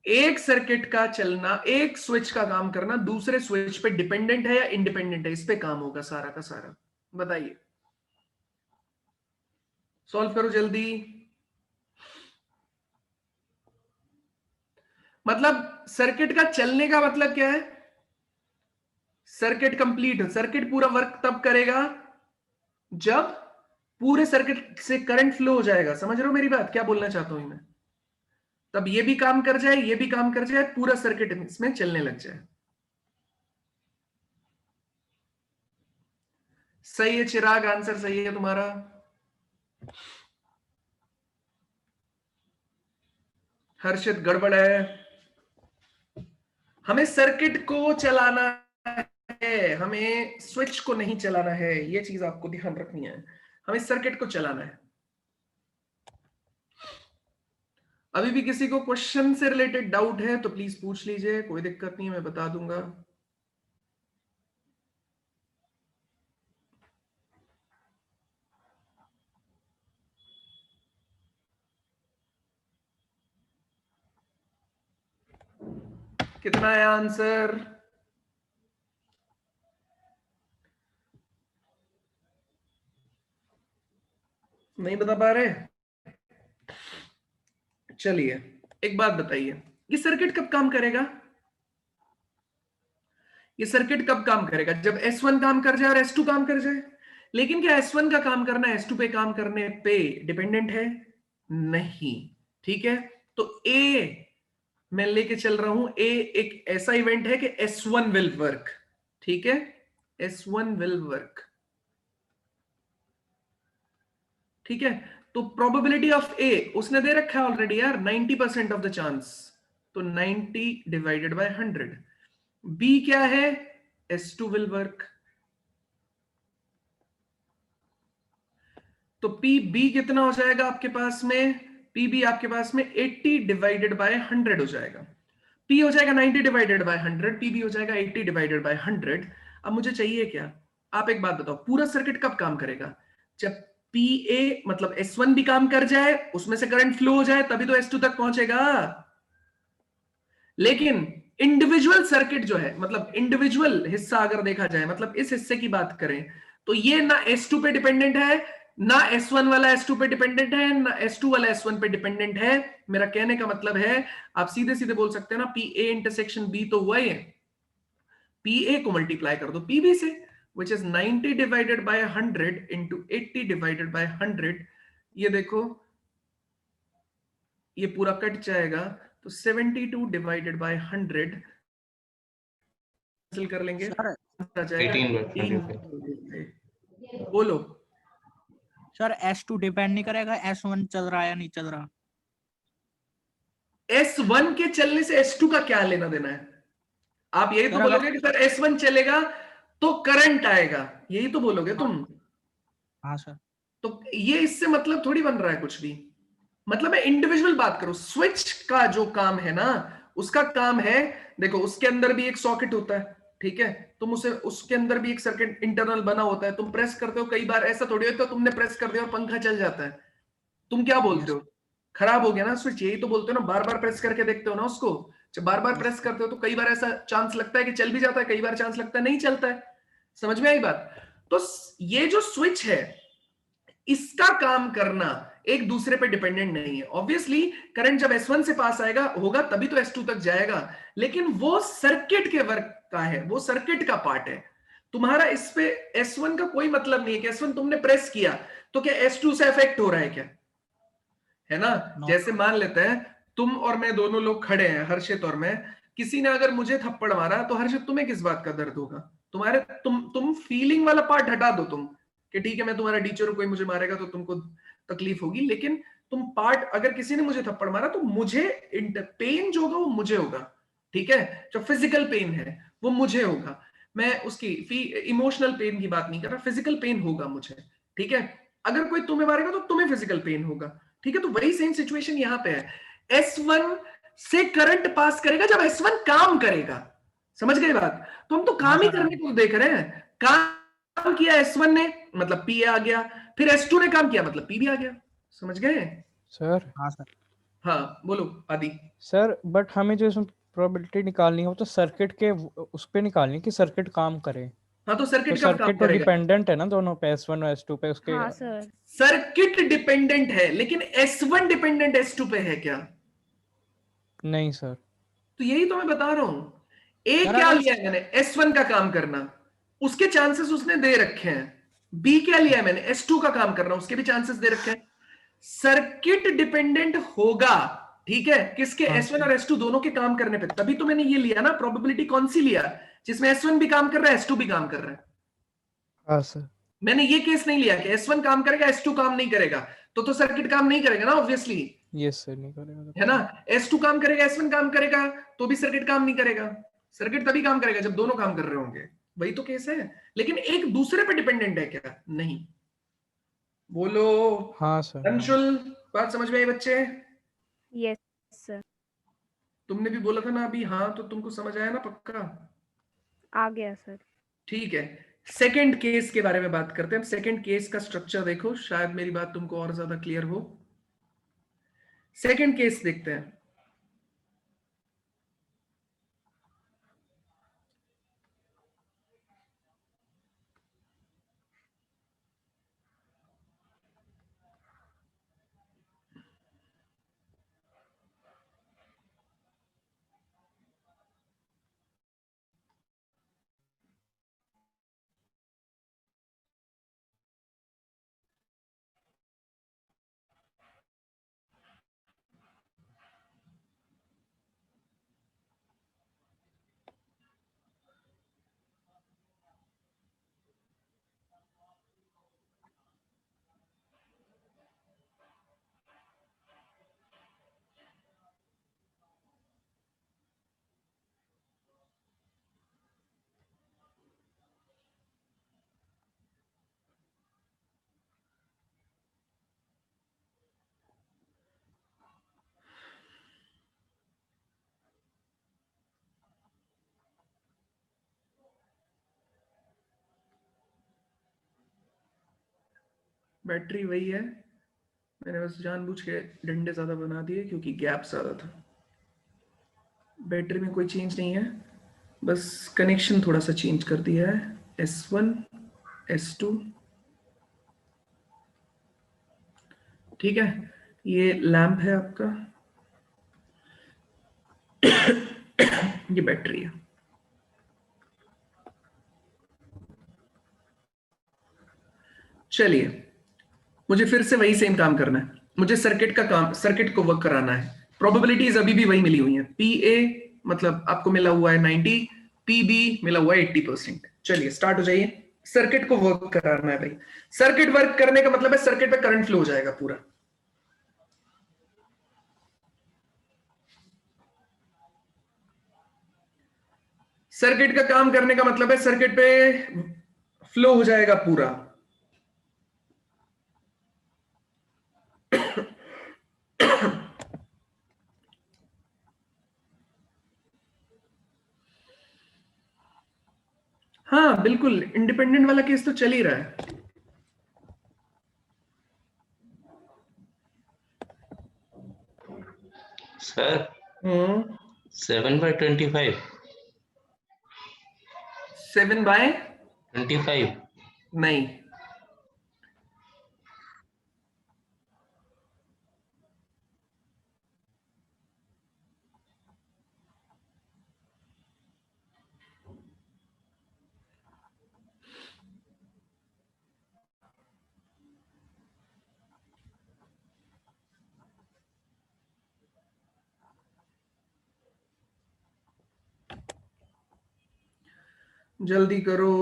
एक सर्किट का चलना, एक स्विच का काम करना दूसरे स्विच पे डिपेंडेंट है या इंडिपेंडेंट है, इस पे काम होगा सारा का सारा। बताइए, सॉल्व करो जल्दी। मतलब सर्किट का चलने का मतलब क्या है, सर्किट कंप्लीट, सर्किट पूरा वर्क तब करेगा जब पूरे सर्किट से करंट फ्लो हो जाएगा। समझ रहे हो मेरी बात, क्या बोलना चाहता हूं मैं। तब ये भी काम कर जाए, ये भी काम कर जाए, पूरा सर्किट इसमें चलने लग जाए। सही है चिराग, आंसर सही है तुम्हारा। हर्षित गड़बड़ है, हमें सर्किट को चलाना है, हमें स्विच को नहीं चलाना है। ये चीज आपको ध्यान रखनी है, हमें सर्किट को चलाना है। अभी भी किसी को क्वेश्चन से रिलेटेड डाउट है तो प्लीज पूछ लीजिए, कोई दिक्कत नहीं है, मैं बता दूंगा। कितना है आंसर? नहीं बता पा रहे? चलिए एक बात बताइए, ये सर्किट कब काम करेगा? ये सर्किट कब काम करेगा? जब S1 काम कर जाए और S2 काम कर जाए। लेकिन क्या S1 का काम करना S2 पे काम करने पे डिपेंडेंट है? नहीं, ठीक है। तो A मैं लेके चल रहा हूं, A एक ऐसा इवेंट है कि S1 विल वर्क, ठीक है, S1 विल वर्क, ठीक है। तो प्रोबेबिलिटी ऑफ A उसने दे रखा है ऑलरेडी यार, 90% ऑफ द चांस। तो 90 डिवाइडेड बाय 100, बी क्या है, S2 विल वर्क। तो पी बी कितना हो जाएगा आपके पास में, पी बी आपके पास में 80 डिवाइडेड बाय 100 हो जाएगा। पी हो जाएगा 90 डिवाइडेड बाय 100, पी बी हो जाएगा 80 डिवाइडेड बाय 100। अब मुझे चाहिए क्या, आप एक बात बताओ, पूरा सर्किट कब काम करेगा, जब पी ए मतलब S1 भी काम कर जाए, उसमें से करंट फ्लो हो जाए, तभी तो S2 तक पहुंचेगा। लेकिन इंडिविजुअल सर्किट जो है, मतलब इंडिविजुअल हिस्सा अगर देखा जाए, मतलब इस हिस्से की बात करें, तो ये ना S2 पे डिपेंडेंट है, ना S1 वाला S2 पे डिपेंडेंट है, ना S2 वाला S1 पे डिपेंडेंट है। मेरा कहने का मतलब है, आप सीधे सीधे बोल सकते हैं ना, पी ए इंटरसेक्शन बी तो हुआ ही है, पी ए को मल्टीप्लाई कर दो पी बी से, which is 90 divided by 100 into 80 divided by 100। ये देखो, ये पूरा कट जाएगा, तो 72 डिवाइडेड बाय 100 कैंसिल कर लेंगे, सर आ जाएगा 18/25। 18। बोलो। सर S2 डिपेंड नहीं करेगा S1 चल रहा है या नहीं चल रहा। S1 के चलने से S2 का क्या लेना देना है, आप यही तो सर अगर बोलोगे कि सर S1 चलेगा तो करंट आएगा, यही तो बोलोगे तुम। हाँ सर। तो ये इससे मतलब थोड़ी बन रहा है कुछ भी, मतलब मैं इंडिविजुअल बात करूं, स्विच का जो काम है ना, उसका काम है, देखो उसके अंदर भी एक सॉकेट होता है, ठीक है, तुम उसे, उसके अंदर भी एक सर्किट इंटरनल बना होता है, तुम प्रेस करते हो, कई बार ऐसा थोड़ी होता है तुमने प्रेस कर दिया और पंखा चल जाता है, तुम क्या बोलते यस हो, खराब हो गया ना स्विच, यही तो बोलते हो ना, बार बार प्रेस करके देखते हो ना उसको, जब बार बार यस प्रेस करते हो तो कई बार ऐसा चांस लगता है कि चल भी जाता है, कई बार चांस लगता है नहीं चलता है, समझ में आई बात। तो ये जो स्विच है, इसका काम करना एक दूसरे पे डिपेंडेंट नहीं है। ऑब्वियसली करंट जब S1 से पास आएगा होगा तभी तो S2 तक जाएगा, लेकिन वो सर्किट के वर्क का है, वो सर्किट का पार्ट है। तुम्हारा इस पे S1 का कोई मतलब नहीं है कि S1 तुमने प्रेस किया तो क्या S2 से अफेक्ट हो रहा है क्या, है ना। नो जैसे मान लेते हैं तुम और मैं दोनों लोग खड़े हैं, हर्षित और मैं, किसी ने अगर मुझे थप्पड़ मारा तो हर्षित तुम्हें किस बात का दर्द होगा, तुम्हारे तुम फीलिंग वाला पार्ट हटा दो, तुम कि ठीक है मैं तुम्हारा टीचर हूं, कोई मुझे मारेगा तो तुमको तकलीफ होगी, लेकिन तुम पार्ट, अगर किसी ने मुझे थप्पड़ मारा तो मुझे पेन जो होगा वो मुझे होगा, ठीक है, जो फिजिकल पेन है वो मुझे होगा, मैं उसकी इमोशनल पेन की बात नहीं कर रहा, फिजिकल पेन होगा मुझे, ठीक है। अगर कोई तुम्हें मारेगा तो तुम्हें फिजिकल पेन होगा, ठीक है। तो वही सेम सिचुएशन यहां पे है, S1 से करंट पास करेगा जब S1 काम करेगा, समझ गए बात। तो हम तो हाँ काम ही सर करने को देख रहे हैं, काम किया S1 ने मतलब P आ गया, फिर S2 ने काम किया मतलब P भी आ गया, समझ गए। सर हाँ सर। हाँ बोलो आदि। सर बट हमें जो इसमें प्रोबेबिलिटी निकालनी है वो तो सर्किट के उस पे निकालनी है कि सर्किट काम करे। हाँ तो तो सर्किट कब काम सर्किट तो करेगा, डिपेंडेंट है ना दोनों पे, S1 और S2 पे उसके। हाँ सर। सर्किट डिपेंडेंट है, लेकिन S1 डिपेंडेंट S2 पे है क्या, नहीं सर। तो यही तो मैं बता रहा हूं। ए सर क्या अगर लिया है मैंने, S1 का काम करना, उसके चांसेस उसने दे रखे हैं। बी क्या लिया है मैंने, S2 का काम करना, उसके भी चांसेस दे रखे हैं। सर्किट डिपेंडेंट होगा, ठीक है, किसके, हाँ S1 सर। और S2 दोनों के काम करने पे, तभी तो मैंने ये लिया ना, प्रोबेबिलिटी कौन सी लिया, जिसमें S1 भी काम कर रहा है S2 भी काम कर रहा है। हाँ सर। मैंने ये केस नहीं लिया कि S1 काम करेगा S2 काम नहीं करेगा, तो सर्किट काम नहीं करेगा ना ऑब्वियसली, यस सर, नहीं करेगा है ना। S2 काम करेगा S1 काम करेगा तो भी सर्किट काम नहीं करेगा, सर्किट तभी काम करेगा जब दोनों काम कर रहे होंगे, वही तो केस है। लेकिन एक दूसरे पे डिपेंडेंट है क्या, नहीं। बोलो हाँ सर। अंशुल, बात समझ में आई बच्चे, यस सर। तुमने भी बोला था ना अभी, हाँ तो तुमको समझ आया ना पक्का, आ गया सर। ठीक है। सेकंड केस के बारे में बात करते हैं। सेकंड केस का स्ट्रक्चर देखो, शायद मेरी बात तुमको और ज्यादा क्लियर हो। सेकंड केस देखते हैं। बैटरी वही है, मैंने बस जानबूझ के डंडे ज्यादा बना दिए क्योंकि गैप ज्यादा था। बैटरी में कोई चेंज नहीं है, बस कनेक्शन थोड़ा सा चेंज कर दिया है। S1 S2 ठीक है। ये लैंप है आपका, ये बैटरी है। चलिए, मुझे फिर से वही सेम काम करना है। मुझे सर्किट को वर्क कराना है। प्रोबेबिलिटीज अभी भी वही मिली हुई हैं। PA मतलब आपको मिला हुआ है 90, PB मिला हुआ है 80%। चलिए स्टार्ट हो जाइए। सर्किट को वर्क कराना है भाई। सर्किट वर्क करने का मतलब है सर्किट पे करंट फ्लो हो जाएगा पूरा। सर्किट का काम करने का मतलब है सर्किट पे फ्लो हो जाएगा पूरा। हाँ बिल्कुल, इंडिपेंडेंट वाला केस तो चल ही रहा है। सर 7/25 7/25 नहीं, जल्दी करो।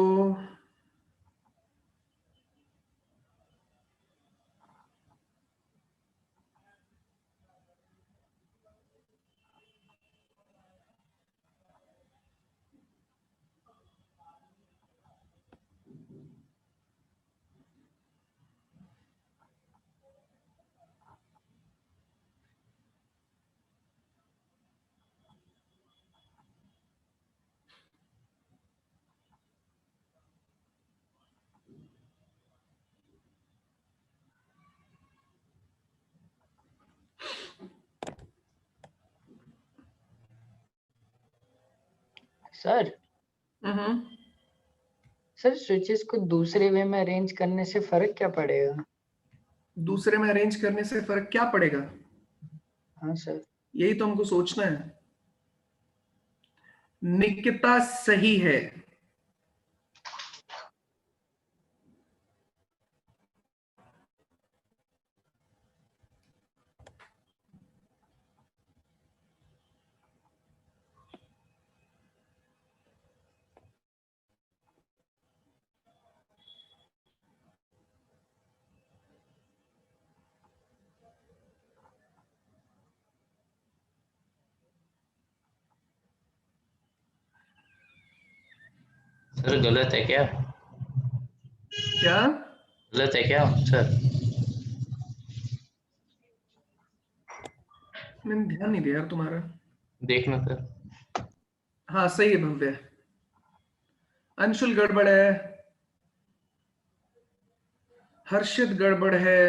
सर हम्म सर स्विचेस को दूसरे वे में अरेंज करने से फर्क क्या पड़ेगा? दूसरे में अरेंज करने से फर्क क्या पड़ेगा? हाँ सर। यही तो हमको सोचना है। निकिता सही है। सर गलत है क्या? क्या? गलत है क्या सर? मैंने ध्यान नहीं दिया यार तुम्हारा। देखना सर। हाँ सही है भव्य। अंशुल गड़बड़ है, हर्षित गड़बड़ है।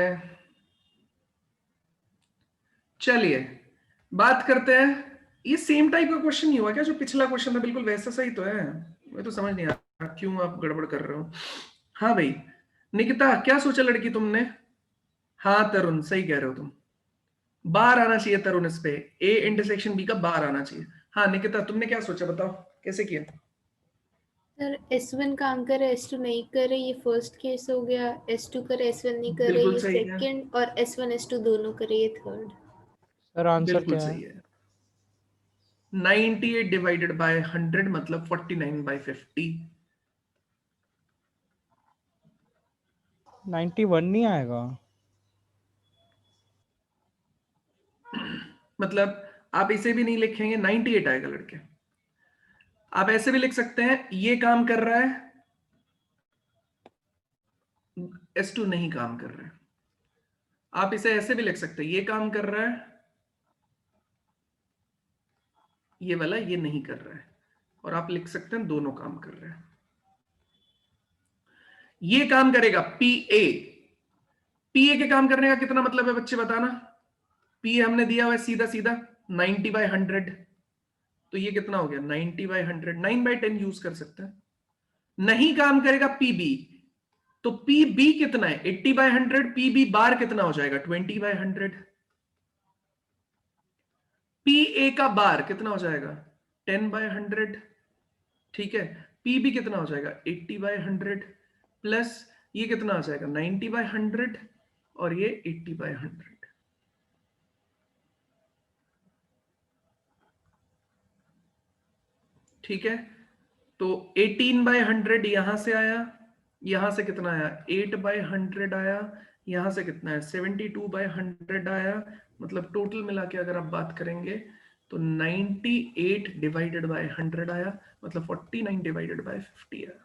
चलिए बात करते हैं। ये सेम टाइप का क्वेश्चन नहीं हुआ क्या जो पिछला क्वेश्चन था? बिल्कुल वैसा सही तो है। मैं तो समझ नहीं आ रहा क्यों आप गड़बड़ कर रहे हो। हाँ भाई, निकिता क्या सोचा लड़की तुमने? हाँ तरुण सही कह रहे हो तुम। बार आना चाहिए तरुण, इस पे A इंटरसेक्शन B का बार आना चाहिए। हाँ निकिता तुमने क्या सोचा, बताओ कैसे किया? सर S1 काम करे S2 नहीं करे, ये फर्स्ट केस हो गया। S2 करे S1 नहीं करे, बिल्कुल ये सही है, सेकंड। और S1 S2 दोनों करे, ये थर्ड। सर आंसर बिल्कुल क्या है? सही है। 98 डिवाइडेड बाय 100 मतलब 49/50। 91 नहीं आएगा? मतलब आप इसे भी नहीं लिखेंगे, 98 आएगा लड़के। आप ऐसे भी लिख सकते हैं, ये काम कर रहा है, S2 नहीं काम कर रहा है। आप इसे ऐसे भी लिख सकते हैं, ये काम कर रहा है, ये वाला ये नहीं कर रहा है। और आप लिख सकते हैं दोनों काम कर रहे हैं। ये काम करेगा PA, पीए के काम करने का कितना मतलब है बच्चे बताना? पीए हमने दिया हुआ है सीधा सीधा 90/100, तो ये कितना हो गया 90/100, 9/10 यूज कर सकते हैं। नहीं काम करेगा पीबी, तो पीबी कितना है 80/100, पीबी बार कितना हो जाएगा 20/100, पीए का बार कितना हो जाएगा 10/100, ठीक है। पीबी कितना हो जाएगा 80/100 प्लस ये कितना आ जाएगा 90/100 और ये 80/100। ठीक है, तो 18/100 यहां से आया, यहां से कितना आया 8/100 आया, यहां से कितना है 72/100 आया, मतलब टोटल मिला के अगर आप बात करेंगे तो 98/100 आया, मतलब 49/50 आया।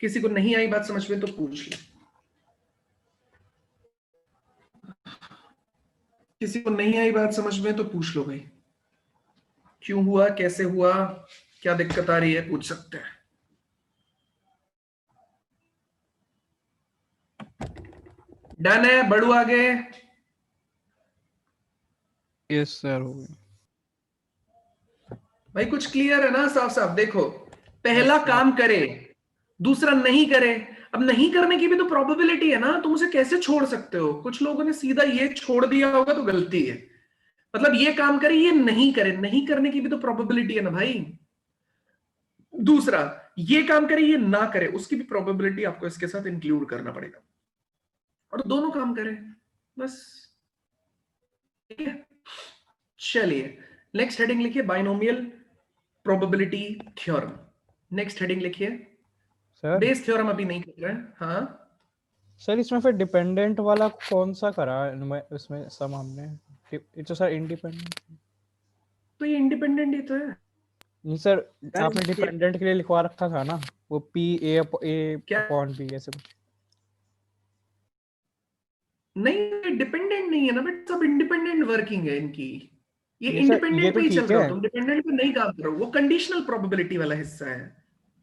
किसी को नहीं आई बात समझ में तो पूछ ले, किसी को नहीं आई बात समझ में तो पूछ लो भाई, क्यों हुआ, कैसे हुआ, क्या दिक्कत आ रही है, पूछ सकते हैं। डन है, बढ़ू आगे। यस सर, हो गया। भाई कुछ क्लियर है ना, साफ साफ देखो, पहला काम करे, दूसरा नहीं करे। अब नहीं करने की भी तो प्रोबेबिलिटी है ना, तुम उसे कैसे छोड़ सकते हो? कुछ लोगों ने सीधा ये छोड़ दिया होगा तो गलती है, मतलब ये काम करे ये नहीं करे, नहीं करने की भी तो प्रोबेबिलिटी है ना भाई। दूसरा ये काम करे ये ना करे, उसकी भी प्रोबेबिलिटी आपको इसके साथ इंक्लूड करना पड़ेगा, और दोनों काम करे बस, ठीक है। चलिए नेक्स्ट हेडिंग लिखिए, binomial probability theorem. Next heading लिखिए, सर बेस थ्योरम अभी नहीं कर रहे हैं। हाँ सर, इसमें फिर डिपेंडेंट वाला कौन सा करा इसमें सम हमने? ये तो सर इंडिपेंडेंट। तो ये इंडिपेंडेंट ही तो है। नहीं सर, आपने डिपेंडेंट के लिए लिखवा रखा था ना, वो पी ए क्या? अपॉन बी ऐसे कुछ। नहीं डिपेंडेंट नहीं है ना बट सब इंडिपेंडेंट वर्किंग है इनकी, ये ये सर, ये इंडिपेंडेंट तो पे ही चल ठीक रहा है। हो, तुम डिपेंडेंट पे नहीं काम कर रहे हो, वो कंडीशनल प्रोबेबिलिटी वाला हिस्सा है।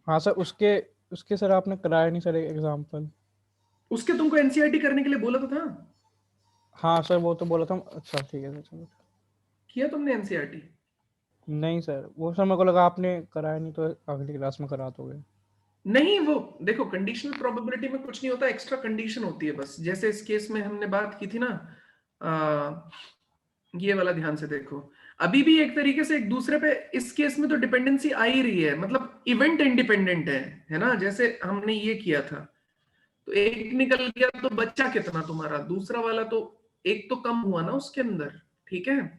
हाँ सर, उसके उसके सर आपने कराया नहीं सर एग्जांपल। उसके तुमको एनसीईआरटी करने के लिए बोला तो था, हाँ सर, वो तो बोला था। अच्छा ठीक है सर, चलो। किया तुमने एनसीईआरटी? नहीं सर, वो सर मेरे को लगा आपने कराया नहीं तो अगली क्लास में करा दोगे। नहीं, वो देखो कंडीशनल प्रोबेबिलिटी में कुछ नहीं होता, एक्स्ट्रा कंडीशन होती है बस, जैसे इस केस में हमने बात की थी ना, ये वाला ध्यान से देखो, अभी भी एक तरीके से एक दूसरे पे इस केस में तो डिपेंडेंसी आ ही रही है, मतलब इवेंट इंडिपेंडेंट है ना, जैसे हमने ये किया था, तो एक निकल गया तो बच्चा कितना तुम्हारा, दूसरा वाला तो एक तो कम हुआ ना उसके अंदर, ठीक है। हाँ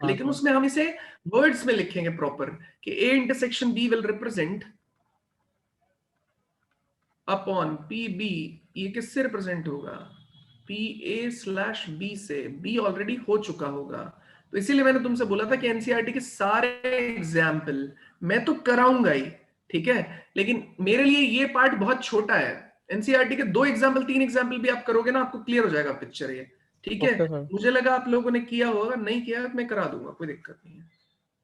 लेकिन सर। उसमें हम इसे वर्ड्स में लिखेंगे प्रॉपर कि A intersection B will represent upon PB, ये किससे रिप्रेजेंट होगा PA/B से, B ऑलरेडी हो चुका होगा, तो इसीलिए मैंने तुमसे बोला था कि एनसीईआरटी के सारे एग्जाम्पल मैं तो कराऊंगा ही, ठीक है, लेकिन मेरे लिए ये पार्ट बहुत छोटा है। एनसीईआरटी के 2 एग्जाम्पल 3 एग्जाम्पल भी आप करोगे ना, आपको क्लियर हो जाएगा पिक्चर ये, ठीक है। Okay sir. मुझे लगा आप लोगों ने किया होगा, नहीं किया तो मैं करा दूंगा, कोई दिक्कत नहीं है,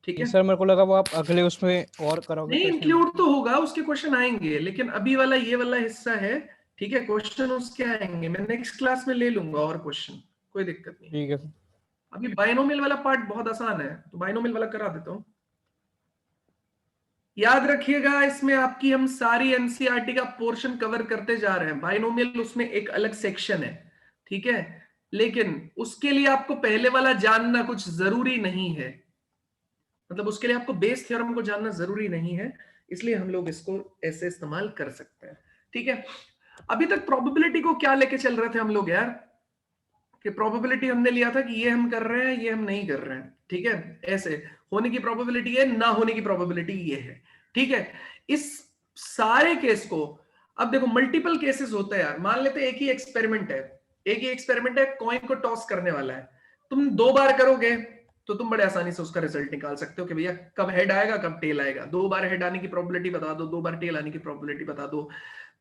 ठीक ये है। सर मेरे को लगा वो आप अगले उसमें और कराओगे नहीं तो इसमें इंक्लूड तो होगा, उसके क्वेश्चन आएंगे, लेकिन अभी वाला ये वाला हिस्सा है, ठीक है, क्वेश्चन उसके आएंगे, मैं नेक्स्ट क्लास में ले लूंगा और क्वेश्चन, कोई दिक्कत नहीं। ठीक है सर। अभी बाइनोमियल वाला पार्ट बहुत आसान है, तो बाइनोमियल वाला करा देता हूं। याद रखिएगा इसमें आपकी हम सारी एनसीईआरटी का पोर्शन कवर करते जा रहे हैं, बाइनोमियल उसमें एक अलग सेक्शन है, ठीक है, लेकिन उसके लिए आपको पहले वाला जानना कुछ जरूरी नहीं है, मतलब उसके लिए आपको बेस थ्योरम को जानना जरूरी नहीं है, इसलिए हम लोग इसको ऐसे इस्तेमाल कर सकते हैं, ठीक है। अभी तक प्रोबेबिलिटी को क्या लेके चल रहे थे हम लोग यार, कि प्रोबेबिलिटी हमने लिया था कि ये हम कर रहे हैं ये हम नहीं कर रहे हैं, ठीक है, ऐसे होने की प्रोबेबिलिटी है, ना होने की प्रोबेबिलिटी ये है, ठीक है। इस सारे केस को अब देखो मल्टीपल केसेस होते हैं यार, मान लेते हैं एक ही एक्सपेरिमेंट है, कॉइन को टॉस करने वाला है, तुम 2 बार करोगे तो तुम बड़े आसानी से उसका रिजल्ट निकाल सकते हो कि भैया कब हेड आएगा कब टेल आएगा, 2 बार हेड आने की प्रोबेबिलिटी बता दो, 2 बार टेल आने की प्रोबेबिलिटी बता दो,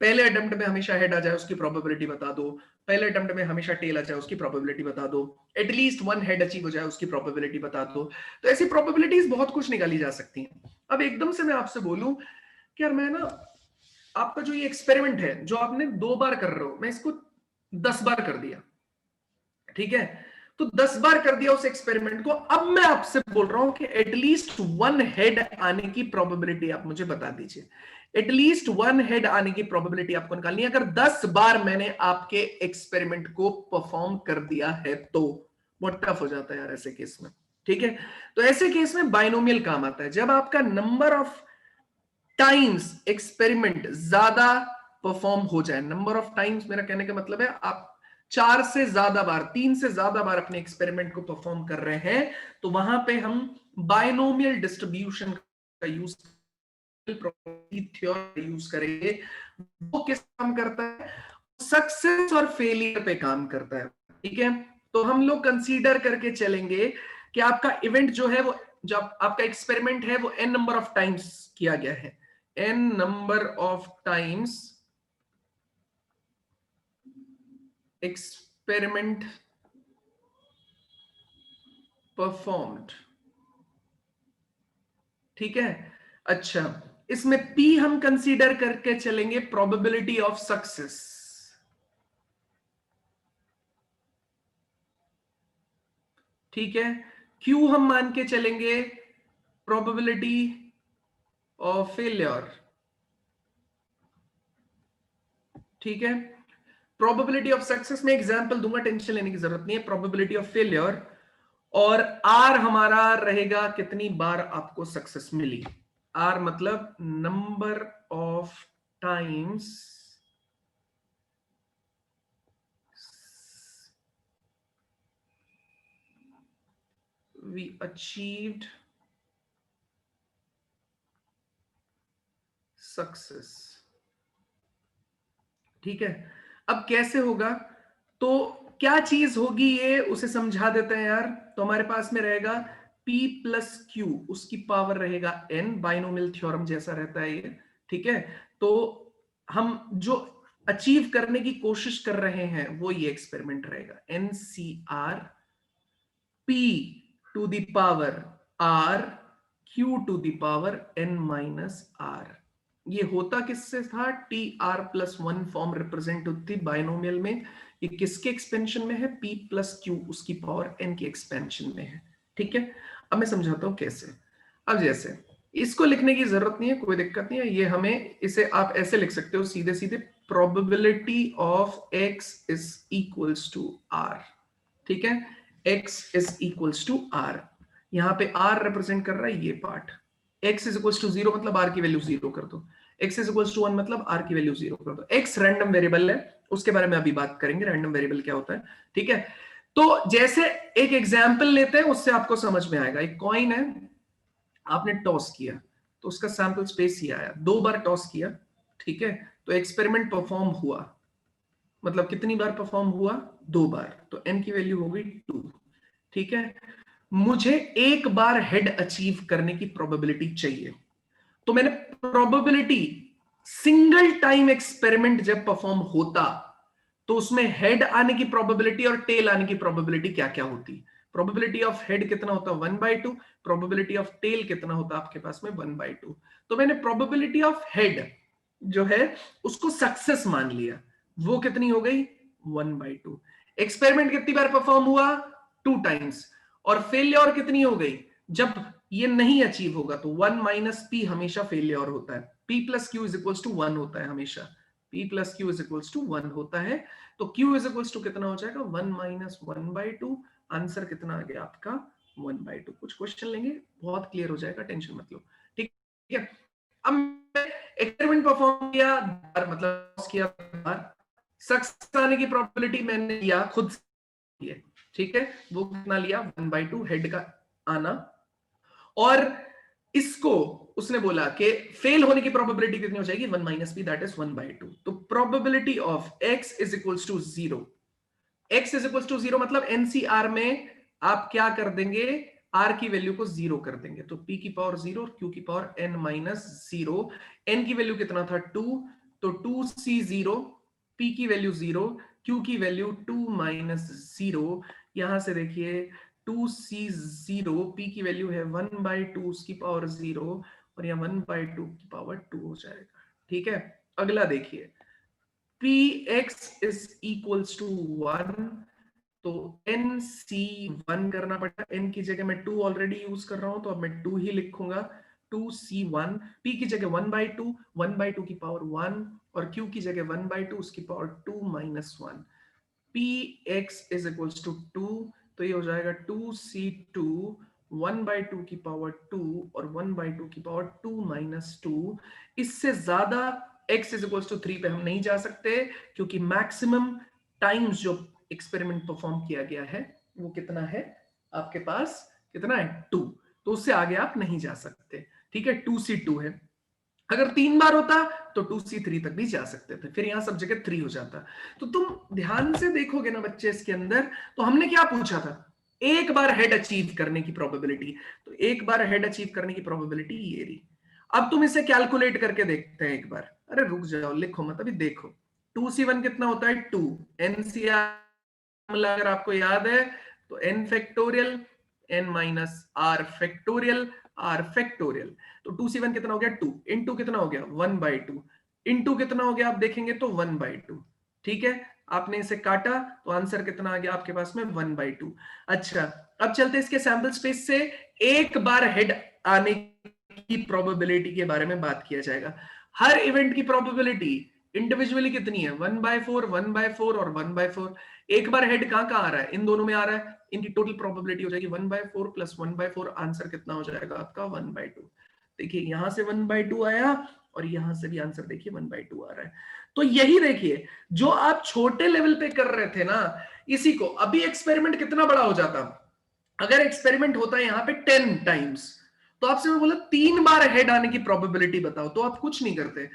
पहले अटेम्प्ट में हमेशा हेड आ जाए उसकी प्रोबेबिलिटी बता दो, पहले अटेम्प्ट में हमेशा टेल आ जाए उसकी प्रोबेबिलिटी बता दो, एटलीस्ट 1 हेड अचीव हो जाए उसकी प्रोबेबिलिटी बता दो, तो ऐसी प्रोबेबिलिटीज बहुत कुछ निकाली जा सकती हैं। अब एकदम से मैं आपसे बोलूं कि यार मैं ना आपका जो ये एक्सपेरिमेंट है जो आपने 2 बार कर रहे हो, मैं इसको 10 बार कर दिया, ठीक है, तो 10 बार कर दिया उस एक्सपेरिमेंट को। अब मैं आपसे बोल रहा हूं कि एटलीस्ट 1 हेड आने की प्रोबेबिलिटी आप मुझे बता दीजिए। एटलीस्ट 1 हेड आने की प्रोबेबिलिटी आपको निकालनी है। अगर 10 बार मैंने आपके एक्सपेरिमेंट को परफॉर्म कर दिया है तो बहुत टफ हो जाता है यार ऐसे केस में, ठीक है। तो ऐसे केस में बाइनोमियल काम आता है। जब आपका नंबर ऑफ टाइम्स एक्सपेरिमेंट ज्यादा परफॉर्म हो जाए, नंबर ऑफ टाइम्स मेरा कहने का मतलब है आप 4 से ज्यादा बार, 3 से ज्यादा बार अपने एक्सपेरिमेंट को परफॉर्म कर रहे हैं, तो वहां पे हम बाइनोमियल डिस्ट्रीब्यूशन का यूज थ्योरी यूज करेंगे। वो किस काम करता है? सक्सेस और फेलियर पे काम करता है, ठीक है। तो हम लोग कंसीडर करके चलेंगे कि आपका इवेंट जो है वो, जो आपका एक्सपेरिमेंट है वो n नंबर ऑफ टाइम्स किया गया है, n number of times experiment performed, ठीक है। अच्छा, इसमें P हम कंसीडर करके चलेंगे प्रोबेबिलिटी ऑफ सक्सेस, ठीक है। Q हम मान के चलेंगे प्रोबेबिलिटी ऑफ फेलियर, ठीक है। प्रोबेबिलिटी ऑफ सक्सेस में एग्जांपल दूंगा, टेंशन लेने की जरूरत नहीं है। प्रोबेबिलिटी ऑफ फेलियर और R हमारा रहेगा कितनी बार आपको सक्सेस मिली। R मतलब number of times we achieved success, ठीक है। अब कैसे होगा, तो क्या चीज होगी ये उसे समझा देते हैं यार। तो हमारे पास में रहेगा P प्लस Q, उसकी पावर रहेगा n, बाइनोमियल थ्योरम जैसा रहता है ये, ठीक है। तो हम जो अचीव करने की कोशिश कर रहे हैं वो ये एक्सपेरिमेंट रहेगा, NCR P to the power R Q to the power n minus R। ये होता किससे था? TR+1 फॉर्म रिप्रेजेंट होती बाइनोमियल में। ये किसके एक्सपेंशन में है? P प्लस Q उसकी पावर n की एक्सपेंशन में है, ठीक है। अब मैं समझाता हूं कैसे। अब जैसे इसको लिखने की जरूरत नहीं है, कोई दिक्कत नहीं है, ये हमें, इसे आप ऐसे लिख सकते हो सीधे सीधे, probability of x is equals to R, ठीक है। x is equals to R, यहां पे R रिप्रेजेंट कर रहा है ये part. x is equals to 0 मतलब R की वैल्यू 0 कर दो, x इज इक्वल्स टू 1 मतलब R की वैल्यू 0 कर दो। x रैंडम वेरिएबल है, उसके बारे में अभी बात करेंगे, रैंडम वेरिएबल क्या होता है, ठीक है। तो जैसे एक एग्जांपल लेते हैं, उससे आपको समझ में आएगा। एक कॉइन है, आपने टॉस किया तो उसका सैंपल स्पेस ही आया, 2 बार टॉस किया, ठीक है। तो एक्सपेरिमेंट परफॉर्म हुआ, मतलब कितनी बार परफॉर्म हुआ? 2 बार, तो n की वैल्यू हो गई 2, ठीक है। मुझे एक बार हेड अचीव करने की प्रोबेबिलिटी चाहिए, तो मैंने प्रोबेबिलिटी सिंगल टाइम एक्सपेरिमेंट जब परफॉर्म होता तो उसमें हेड आने की प्रोबेबिलिटी और टेल आने की प्रोबेबिलिटी क्या क्या होती। प्रोबेबिलिटी ऑफ हेड कितना होता? 1/2। प्रोबेबिलिटी ऑफ टेल कितना होता आपके पास में? 1/2। तो मैंने प्रोबेबिलिटी ऑफ हेड जो है उसको सक्सेस मान लिया, वो कितनी हो गई? 1/2। एक्सपेरिमेंट कितनी बार परफॉर्म हुआ? 2 टाइम्स। और फेलियर कितनी हो गई? जब ये नहीं अचीव होगा तो 1 माइनस P हमेशा फेलियर होता है, P plus Q is equals to 1 होता है हमेशा, P plus Q is equals to 1 होता है। तो Q इज इक्वल्स टू कितना हो जाएगा? 1 माइनस 1/2। आंसर कितना आ गया आपका? 1/2। कुछ क्वेश्चन लेंगे, बहुत क्लियर हो जाएगा, टेंशन मत लो, ठीक है। अब एक्सपेरिमेंट परफॉर्म किया, मतलब किया, सक्सेस आने की प्रोबेबिलिटी मैंने लिया खुद से, ठीक है। वो कितना लिया? 1/2 हेड का आना। और इसको उसने बोला कि फेल होने की प्रोबेबिलिटी कितनी हो जाएगी? 1 माइनस P, दैट इज 1/2। तो probability of x is equals to 0, x is equals to 0 मतलब NCR में आप क्या कर देंगे? R की वैल्यू को 0 कर देंगे, तो P की पावर 0 और Q की पावर n माइनस 0। n की वैल्यू कितना था? 2, तो 2C0, P की वैल्यू 0, Q की वैल्यू 2 माइनस 0। यहां से देखिए 2C0, P की वैल्यू है 1/2 उसकी पावर 0, और यहाँ 1/2 की पावर 2 हो जाएगा, ठीक है। अगला देखिए, px इज इक्वल्स टू 1, तो nc1 करना पड़ेगा। n की जगह मैं 2 ऑलरेडी यूज कर रहा हूं, तो अब मैं 2 ही लिखूंगा, 2c1। p की जगह 1/2, 1/2 की पावर 1, और q की जगह 1/2 उसकी power 2 - 1। px is equals to 2, तो ये हो जाएगा 2c2 1/2 की पावर 2 और 1/2 की पावर 2 - 2। इससे ज्यादा x इज इक्वल्स टू 3 पे हम नहीं जा सकते, क्योंकि मैक्सिमम टाइम्स जो एक्सपेरिमेंट परफॉर्म किया गया है वो कितना है आपके पास, कितना है 2, तो उससे आगे आप नहीं जा सकते। ठीक है, 2c2 है। अगर 3 बार होता तो 2c3 तक भी जा सकते थे, फिर यहां सब जगह 3 हो जाता। तो तुम ध्यान से देखोगे ना बच्चे इसके अंदर, तो हमने क्या पूछा था, एक बार हेड अचीव करने की प्रोबेबिलिटी, तो एक बार हेड अचीव करने की प्रोबेबिलिटी ये रही। अब तुम इसे कैलकुलेट करके देखते हैं एक बार। अरे रुक जाओ, लिखो मत, अभी देखो 2c1 कितना होता है 2, एनसीआर अगर आपको याद है तो n factorial n minus r factorial r factorial, तो 2c1 कितना हो गया 2, इनटू कितना हो गया 1/2, इनटू कितना हो गया आप देखेंगे तो 1/2। ठीक है, आपने इसे काटा तो आंसर कितना आ गया आपके पास में 1/2। अच्छा, अब चलते इसके सैंपल स्पेस से एक बार हेड आने की प्रोबेबिलिटी के बारे में बात किया जाएगा। हर इवेंट की प्रोबेबिलिटी इंडिविजुअली कितनी है, 1/4, 1/4 और 1/4। एक बार हेड कहां कहां आ रहा है, इन दोनों में आ रहा है, इनकी टोटल प्रोबेबिलिटी हो जाएगी 1/4 प्लस 1/4, आंसर कितना हो जाएगा आपका 1/2। देखिए यहां से 1/2 आया और यहां से भी आंसर देखिए 1/2 आ रहा है। तो यही देखिए जो आप छोटे लेवल पे कर रहे थे ना, इसी को अभी एक्सपेरिमेंट कितना बड़ा हो जाता, अगर एक्सपेरिमेंट होता है यहाँ पे 10 टाइम्स, तो आपसे मैं बोला 3 बार हेड आने की प्रोबेबिलिटी बताओ, तो आप कुछ नहीं करते,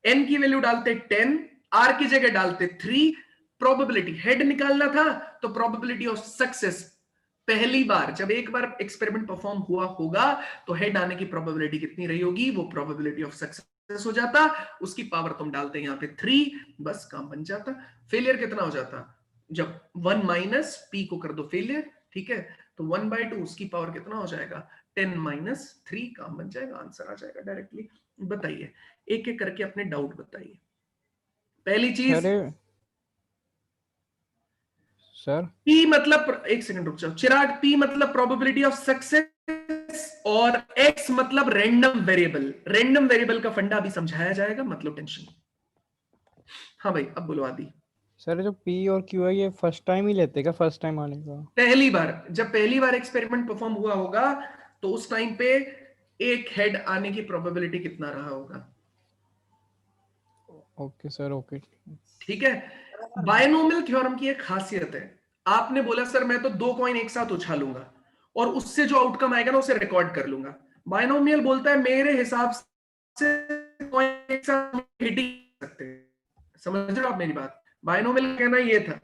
n की वैल्यू डालते 10, r की जगह डालते 3, प्रोबेबिलिटी हेड निकालना था तो प्रोबेबिलिटी ऑफ सक्सेस, पहली बार जब एक बार एक्सपेरिमेंट परफॉर्म हुआ होगा तो हेड आने की प्रोबेबिलिटी कितनी रही होगी, वो प्रोबेबिलिटी ऑफ सक्सेस हो जाता, उसकी पावर तुम डालते यहाँ पे 3, बस काम बन जाता। फेलियर कितना हो जाता, जब 1 माइनस p को कर दो फेलियर, ठीक है, तो 1/2 उसकी पावर कितना हो जाएगा 10 - 3, काम बन जाएगा, आंसर आ जाएगा डायरेक्टली। बताइए एक एक करके अपने डाउट बताइए। पहली चीज, अरे सर P मतलब, एक सेकंड रुक जाओ चिराग, P मतलब प्रोबेबिलिटी ऑफ सक्सेस और X मतलब रैंडम वेरिएबल। रैंडम वेरिएबल का फंडा अभी समझाया जाएगा, मतलब टेंशन। हाँ भाई अब बोलो आदि। सर जो P और Q है ये फर्स्ट टाइम ही लेते क्या, फर्स्ट टाइम आने का? पहली बार, जब पहली बार एक्सपेरिमेंट परफॉर्म हुआ होगा तो उस टाइम पे एक हेड आने की प्रोबेबिलिटी कितना रहा होगा। Okay sir, okay. ठीक है, बायनोमियल थ्योरम की एक खासियत है, आपने बोला सर मैं तो 2 कॉइन एक साथ उछालूंगा और उससे जो आउटकम आएगा ना उसे रिकॉर्ड कर लूंगा। बायनोमियल बोलता है मेरे हिसाब से कॉइन एक साथ हिट ही सकते हैं। समझ रहे हो आप मेरी बात, बायनोमियल कहना ये था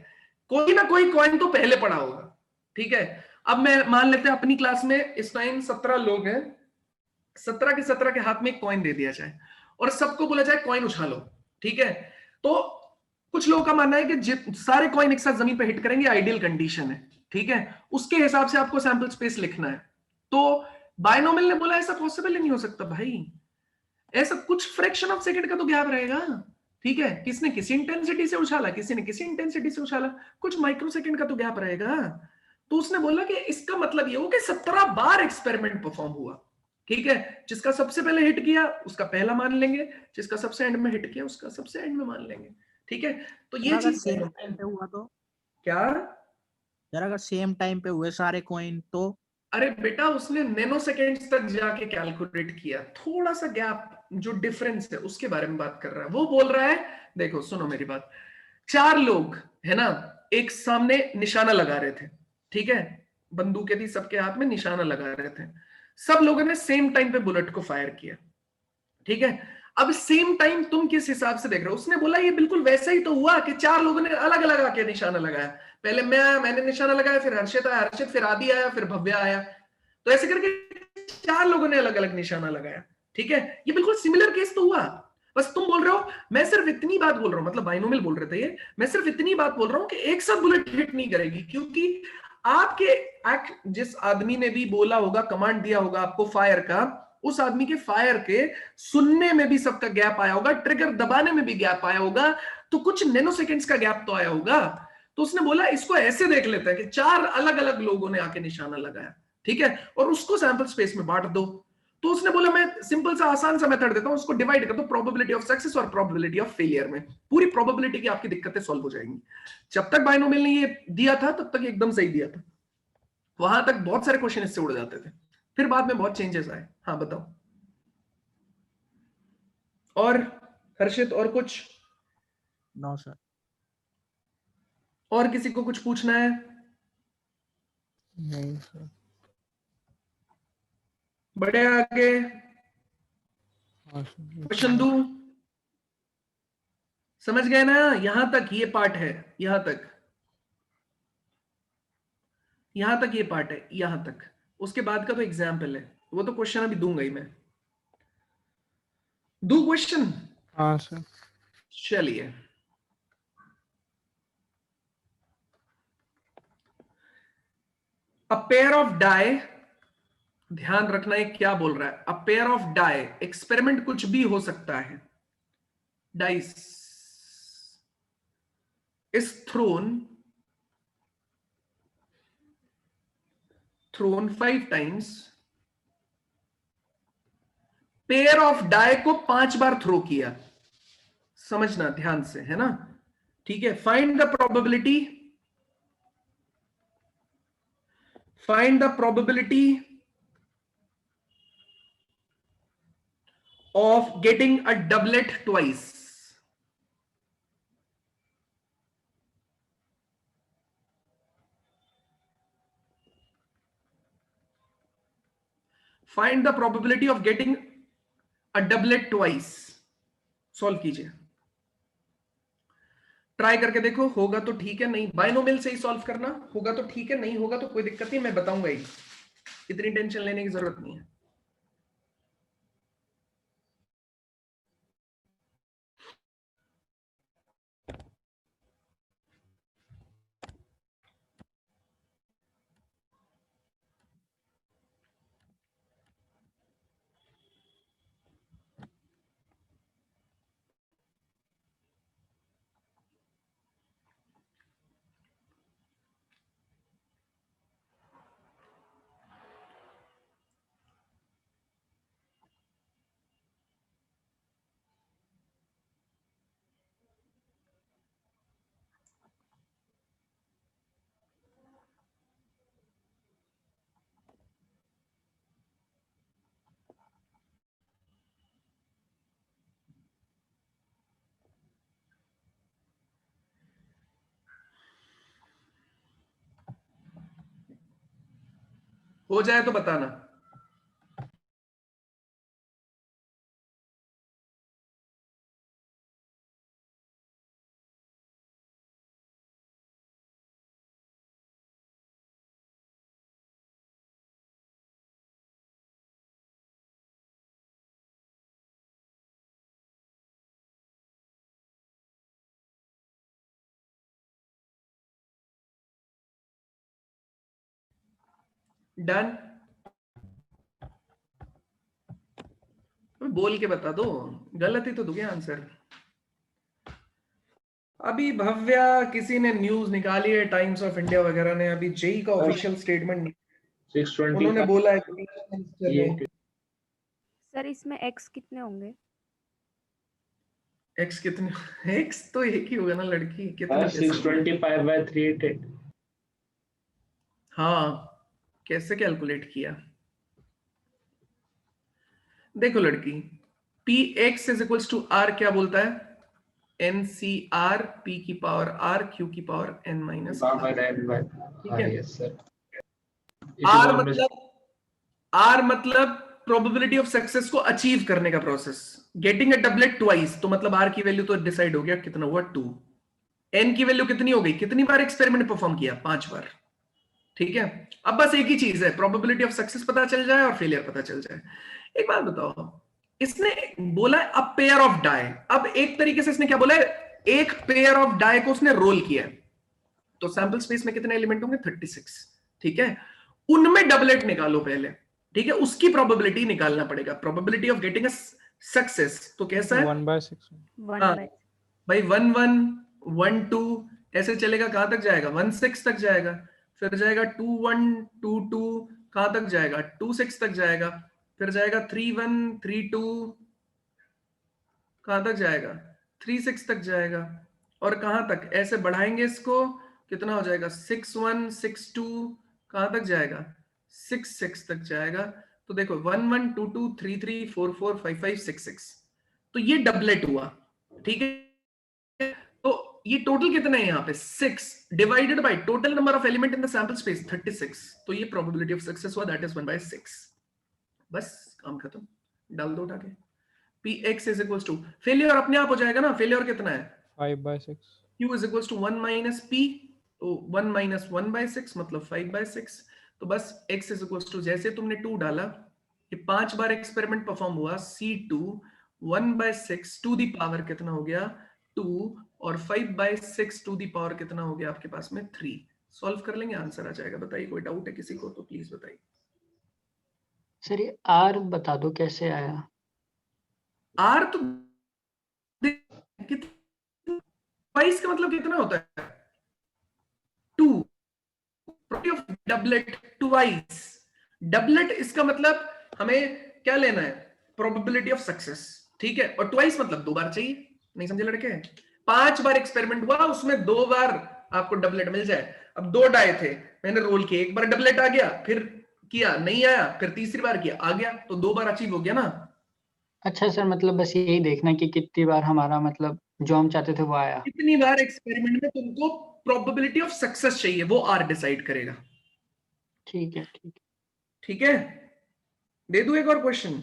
कोई ना कोई कॉइन तो पहले पड़ा होगा। ठीक है, अब मैं मान लेते हैं अपनी क्लास में इस टाइम 17 लोग हैं, 17 के 17 के हाथ में एक कॉइन दे दिया जाए और सबको बोला जाए कॉइन उछालो। ठीक है, तो कुछ लोगों का मानना है कि सारे कॉइन एक साथ जमीन पे हिट करेंगे, आइडियल कंडीशन है। ठीक है, उसके हिसाब से आपको सैंपल स्पेस लिखना है। तो बायनोमियल ने बोला ऐसा पॉसिबल ही नहीं हो सकता भाई, ऐसा कुछ फ्रैक्शन ऑफ सेकंड का तो गैप रहेगा। ठीक है, किसने किसी इंटेंसिटी से उछाला, किसी ने किसी इंटेंसिटी से उछाला, कुछ माइक्रोसेकंड का तो गैप रहेगा। तो उसने बोला कि इसका मतलब ये हो कि 17 बार एक्सपेरिमेंट परफॉर्म हुआ। ठीक है, जिसका सबसे पहले हिट किया उसका पहला मान लेंगे, जिसका सबसे एंड में हिट किया उसका सबसे एंड में मान लेंगे। ठीक है, तो ये अगर चीज सेम टाइम पे हुआ तो, क्या, यार अगर सेम टाइम पे हुए सारे कॉइन तो? अरे बेटा उसने नैनो सेकेंड्स तक जाके कैलकुलेट किया, थोड़ा सा गैप जो डिफरेंस है उसके बारे में बात कर रहा है। वो बोल रहा है देखो सुनो मेरी बात, 4 लोग है ना एक सामने निशाना लगा रहे थे। ठीक है, बंदूकें थी सबके हाथ में, निशाना लगा रहे थे, सब लोगों ने सेम टाइम पे बुलेट को फायर किया। ठीक है, अब सेम टाइम तुम किस हिसाब से देख रहे हो, उसने बोला ये बिल्कुल वैसा ही तो हुआ कि 4 लोगों ने अलग अलग आके निशाना लगाया, पहले मैं आया मैंने निशाना लगाया, फिर हर्षित आया हर्षित, फिर आदि आया, फिर भव्य आया, तो ऐसे करके 4 लोगों ने अलग अलग निशाना लगाया। ठीक है, ये बिल्कुल सिमिलर केस तो हुआ, बस तुम बोल रहे हो, मैं सिर्फ इतनी बात बोल रहा हूं, मतलब बायनोमियल बोल रहे थे ये, मैं सिर्फ इतनी बात बोल रहा हूं कि एक साथ बुलेट हिट नहीं करेगी, क्योंकि आपके जिस आदमी ने भी बोला होगा, कमांड दिया होगा आपको फायर का, उस आदमी के फायर के सुनने में भी सबका गैप आया होगा, ट्रिगर दबाने में भी गैप आया होगा, तो कुछ नैनो सेकेंड्स का गैप तो आया होगा। तो उसने बोला इसको ऐसे देख लेते हैं कि 4 अलग अलग लोगों ने आके निशाना लगाया, ठीक है, और उसको सैंपल स्पेस में बांट दो। तो उसने बोला मैं सिंपल सा आसान सा मेथड देता हूं, उसको डिवाइड कर दो प्रोबेबिलिटी ऑफ सक्सेस और प्रोबेबिलिटी ऑफ फेलियर में, पूरी प्रोबेबिलिटी की आपकी दिक्कतें सॉल्व हो जाएंगी। जब तक बाइनोमियल ने ये दिया था तब तक एकदम सही दिया था, वहां तक बहुत सारे क्वेश्चन इससे उड़ जाते थे, फिर बाद में बहुत चेंजेस आए। हाँ बताओ। और हर्षित और कुछ? No sir. और किसी को कुछ पूछना है? नहीं सर। बढ़े आगे, हाँ सर। क्वेश्चन दो। समझ गए ना? यहां तक ये पार्ट है, यहां तक ये पार्ट है, यहां तक। उसके बाद का तो एग्जाम्पल है, वो तो क्वेश्चन अभी दूंगा ही मैं। दो क्वेश्चन। हाँ सर। चलिए, अ पेयर ऑफ डाई, ध्यान रखना है क्या बोल रहा है। A pair of die, experiment कुछ भी हो सकता है, dice is thrown 5 times. Pair of die को 5 बार थ्रो किया, समझना ध्यान से, है ना? ठीक है, find the probability of getting a doublet twice. Find the probability of getting a doublet twice. Solve कीजिए, ट्राई करके देखो, होगा तो ठीक है, नहीं बाइनोमियल से ही सॉल्व करना, होगा तो ठीक है, नहीं होगा तो कोई दिक्कत नहीं, मैं बताऊंगा ही, इतनी टेंशन लेने की जरूरत नहीं है। हो जाए तो बताना। डन, बोल के बता दो, गलत ही तो दोगे आंसर। अभी भव्या, किसी ने न्यूज निकाली है, टाइम्स ऑफ इंडिया वगैरह ने, अभी जेई का ऑफिशियल स्टेटमेंट, 620 उन्होंने बोला है सर इसमें एक्स कितने होंगे? एक्स कितने, एक्स तो एक ही होगा ना लड़की, कितने कैसे होंगे? 625/388। हाँ, कैसे कैलकुलेट किया? देखो लड़की, P X is equals to R क्या बोलता है? एन सी आर पी की पावर आर क्यू की पावर एन माइनस, ठीक है? Yes sir. आर मतलब प्रोबेबिलिटी ऑफ सक्सेस को अचीव करने का process. Getting a doublet twice, तो मतलब आर की वैल्यू तो डिसाइड हो गया, कितना हुआ 2। एन की वैल्यू कितनी हो गई, कितनी बार एक्सपेरिमेंट परफॉर्म किया? 5 बार, ठीक है? अब बस एक ही चीज है, प्रोबेबिलिटी ऑफ सक्सेस पता चल जाए और फेलियर पता चल जाए। एक बात बताओ, इसने बोला है अ पेयर ऑफ डाई, अब एक तरीके से इसने क्या बोला है, एक पेयर ऑफ डाई को उसने रोल किया, तो सैंपल स्पेस में कितने एलिमेंट होंगे? 36, ठीक है? उनमें डबलेट निकालो पहले, ठीक है, उसकी प्रोबेबिलिटी निकालना पड़ेगा, probability of getting a success. तो कैसा है 1/6 1 हाँ। बाय भाई 1 1 1 2 ऐसे चलेगा, कहां तक जाएगा 1 6 तक जाएगा, फिर जाएगा 2 1 2 2 कहां तक जाएगा 2 6 तक जाएगा, फिर जाएगा 3 1 3 2 कहां तक जाएगा 3 6 तक जाएगा, और कहां तक ऐसे बढ़ाएंगे इसको, कितना हो जाएगा 6 1 6 2 कहां तक जाएगा 6 6 तक जाएगा। तो देखो 1 1 2 2 3 3 4 4 5 5 6 6, तो ये डबलेट हुआ, ठीक है। तो ये टोटल कितना है यहाँ पे 6 divided by total number of element in the sample space 36, तो ये प्रोबेबिलिटी ऑफ सक्सेस हुआ, दैट इज 1/6। बस काम खत्म, डाल दो उठा के px is equals to, failure अपने आप हो जाएगा ना, फेलियर कितना है 5/6 q is equals to 1 minus p, तो 1 minus 1/6 मतलब 5/6। तो बस x is equals to, जैसे तुमने 2 डाला, ये 5 बार एक्सपेरिमेंट परफॉर्म हुआ, c2 1/6 टू दी पावर कितना हो गया 2, और 5/6 टू दी पावर कितना हो गया आपके पास में 3। सॉल्व कर लेंगे, आंसर आ जाएगा। बताइए, कोई डाउट है किसी को तो प्लीज बताइए। सर ये आर बता दो कैसे आया। आर तो 22 का मतलब कितना होता है 2, डबलेट ट्वाइस, डबलेट इसका मतलब हमें क्या लेना है प्रोबेबिलिटी ऑफ सक्सेस, ठीक है, और ट्वाइस मतलब 2 बार चाहिए, नहीं समझे लड़के। 5 बार एक्सपेरिमेंट हुआ, उसमें 2 बार आपको डबलेट मिल जाए। अब 2 डाई थे, मैंने रोल किए, एक बार डबलेट आ गया, फिर किया नहीं आया, फिर तीसरी बार किया आ गया, तो 2 बार अचीव हो गया ना। अच्छा सर, मतलब बस यही देखना कि कितनी बार हमारा मतलब जो हम चाहते थे वो आया। कितनी बार एक्सपेरिमेंट में तुमको प्रोबेबिलिटी ऑफ सक्सेस चाहिए, वो आर डिसाइड करेगा। ठीक है ठीक है। ठीक है, दे दूं एक और क्वेश्चन।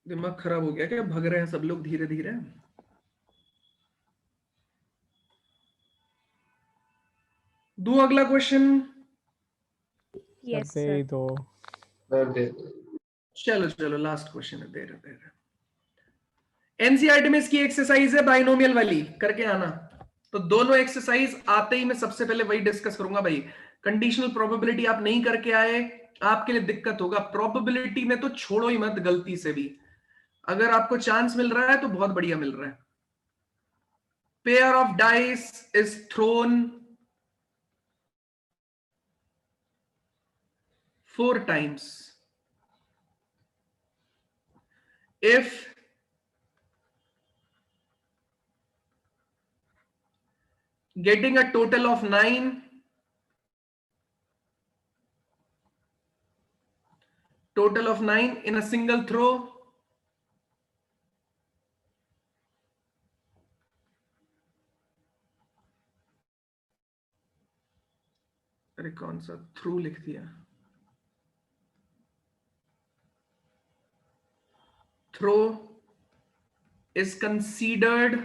दिमाग खराब हो गया क्या, भग रहे हैं सब लोग धीरे धीरे। दो अगला क्वेश्चन, यस दे सर दो। चलो चलो लास्ट क्वेश्चन है, दे रहे। एनसीईआरटी में इसकी एक्सरसाइज है बाइनोमियल वाली, करके आना। तो दोनों एक्सरसाइज आते ही मैं सबसे पहले वही डिस्कस करूंगा भाई। कंडीशनल प्रोबेबिलिटी आप नहीं करके आए, आपके लिए दिक्कत होगा। प्रोबेबिलिटी में तो छोड़ो ही मत गलती से भी, अगर आपको चांस मिल रहा है तो बहुत बढ़िया मिल रहा है। Pair of dice is throne 4 times if getting a total of 9 in a single throw अरे कौन सा थ्रू लिख दिया, throw is considered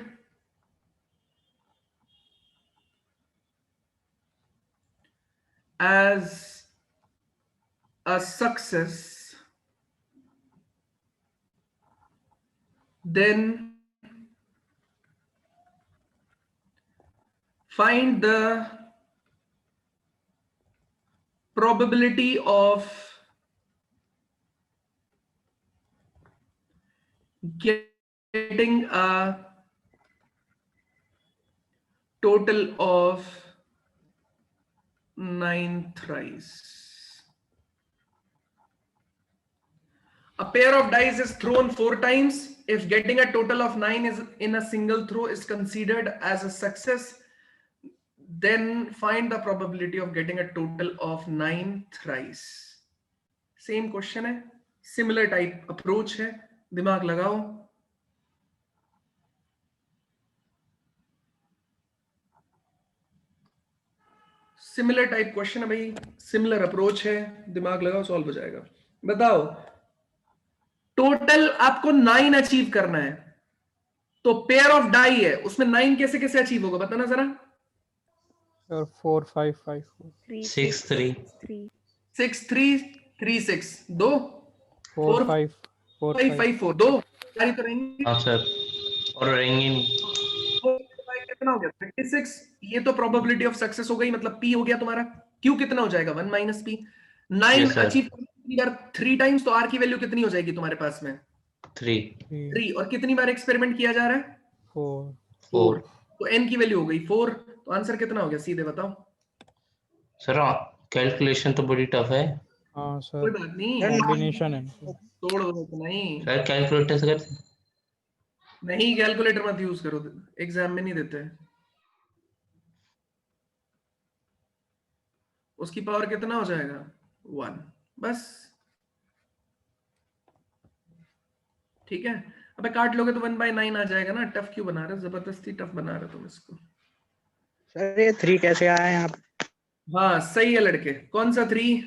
as a success, then find the probability of getting a total of 9 thrice. A pair of dice is thrown 4 times. If getting a total of 9 is in a single throw is considered as a success, then find the probability of getting a total of 9 thrice. Same question है, similar type approach है, दिमाग लगाओ। सिमिलर टाइप क्वेश्चन है भाई, सिमिलर अप्रोच है, दिमाग लगाओ, सॉल्व हो जाएगा। बताओ, टोटल आपको 9 अचीव करना है, तो पेयर ऑफ डाई है, उसमें 9 कैसे कैसे अचीव होगा बताना जरा। और 4 5 5 3 6 3 3 6 3 3 6 2 4 4 5 4 5 5 5 4 2 सारी तो रहेंगी। हाँ सर, और रहेंगे नहीं। कितना हो गया 36, ये तो प्रोबेबिलिटी ऑफ सक्सेस हो गई, मतलब पी हो गया तुम्हारा। क्यू कितना हो जाएगा 1 minus P. 9 Yes, sir. Achieve यार 3 टाइम्स, तो आर की वैल्यू कितनी हो जाएगी तुम्हारे पास में? 3, 3। और कितनी बार एक्सपेरिमेंट किया जा रहा है? 4। 4. तो एन की वैल्यू हो गई 4। तो आंसर कितना हो गया सीधे बताओ? सर कैलकुलेशन तो बड़ी टफ है हाँ कोई सर, बात नहीं, कॉम्बिनेशन है। तोड़ दो इतना ही। सर। कैलकुलेटर से करते नहीं, कैलकुलेटर मत यूज करो, एग्जाम में नहीं देते। उसकी पावर कितना हो जाएगा? 1। बस ठीक है। अबे काट लोगे तो 1/9 आ जाएगा ना। टफ क्यों बना रहे हो? जबरदस्ती टफ बना रहे हो तुम इसको। सर ये 3 कैसे आया यहाँ पे? हाँ सही है लड़के। कौन सा 3?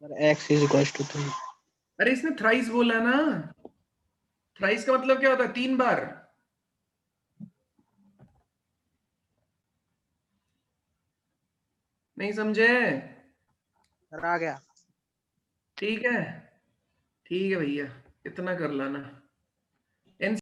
Sir x is equals to 3। अरे इसने थ्राइस बोला ना। थ्राइस का मतलब क्या होता है? 3 बार। नहीं समझे? सर आ गया। ठीक है, ठीक है भैया, इतना कर लाना।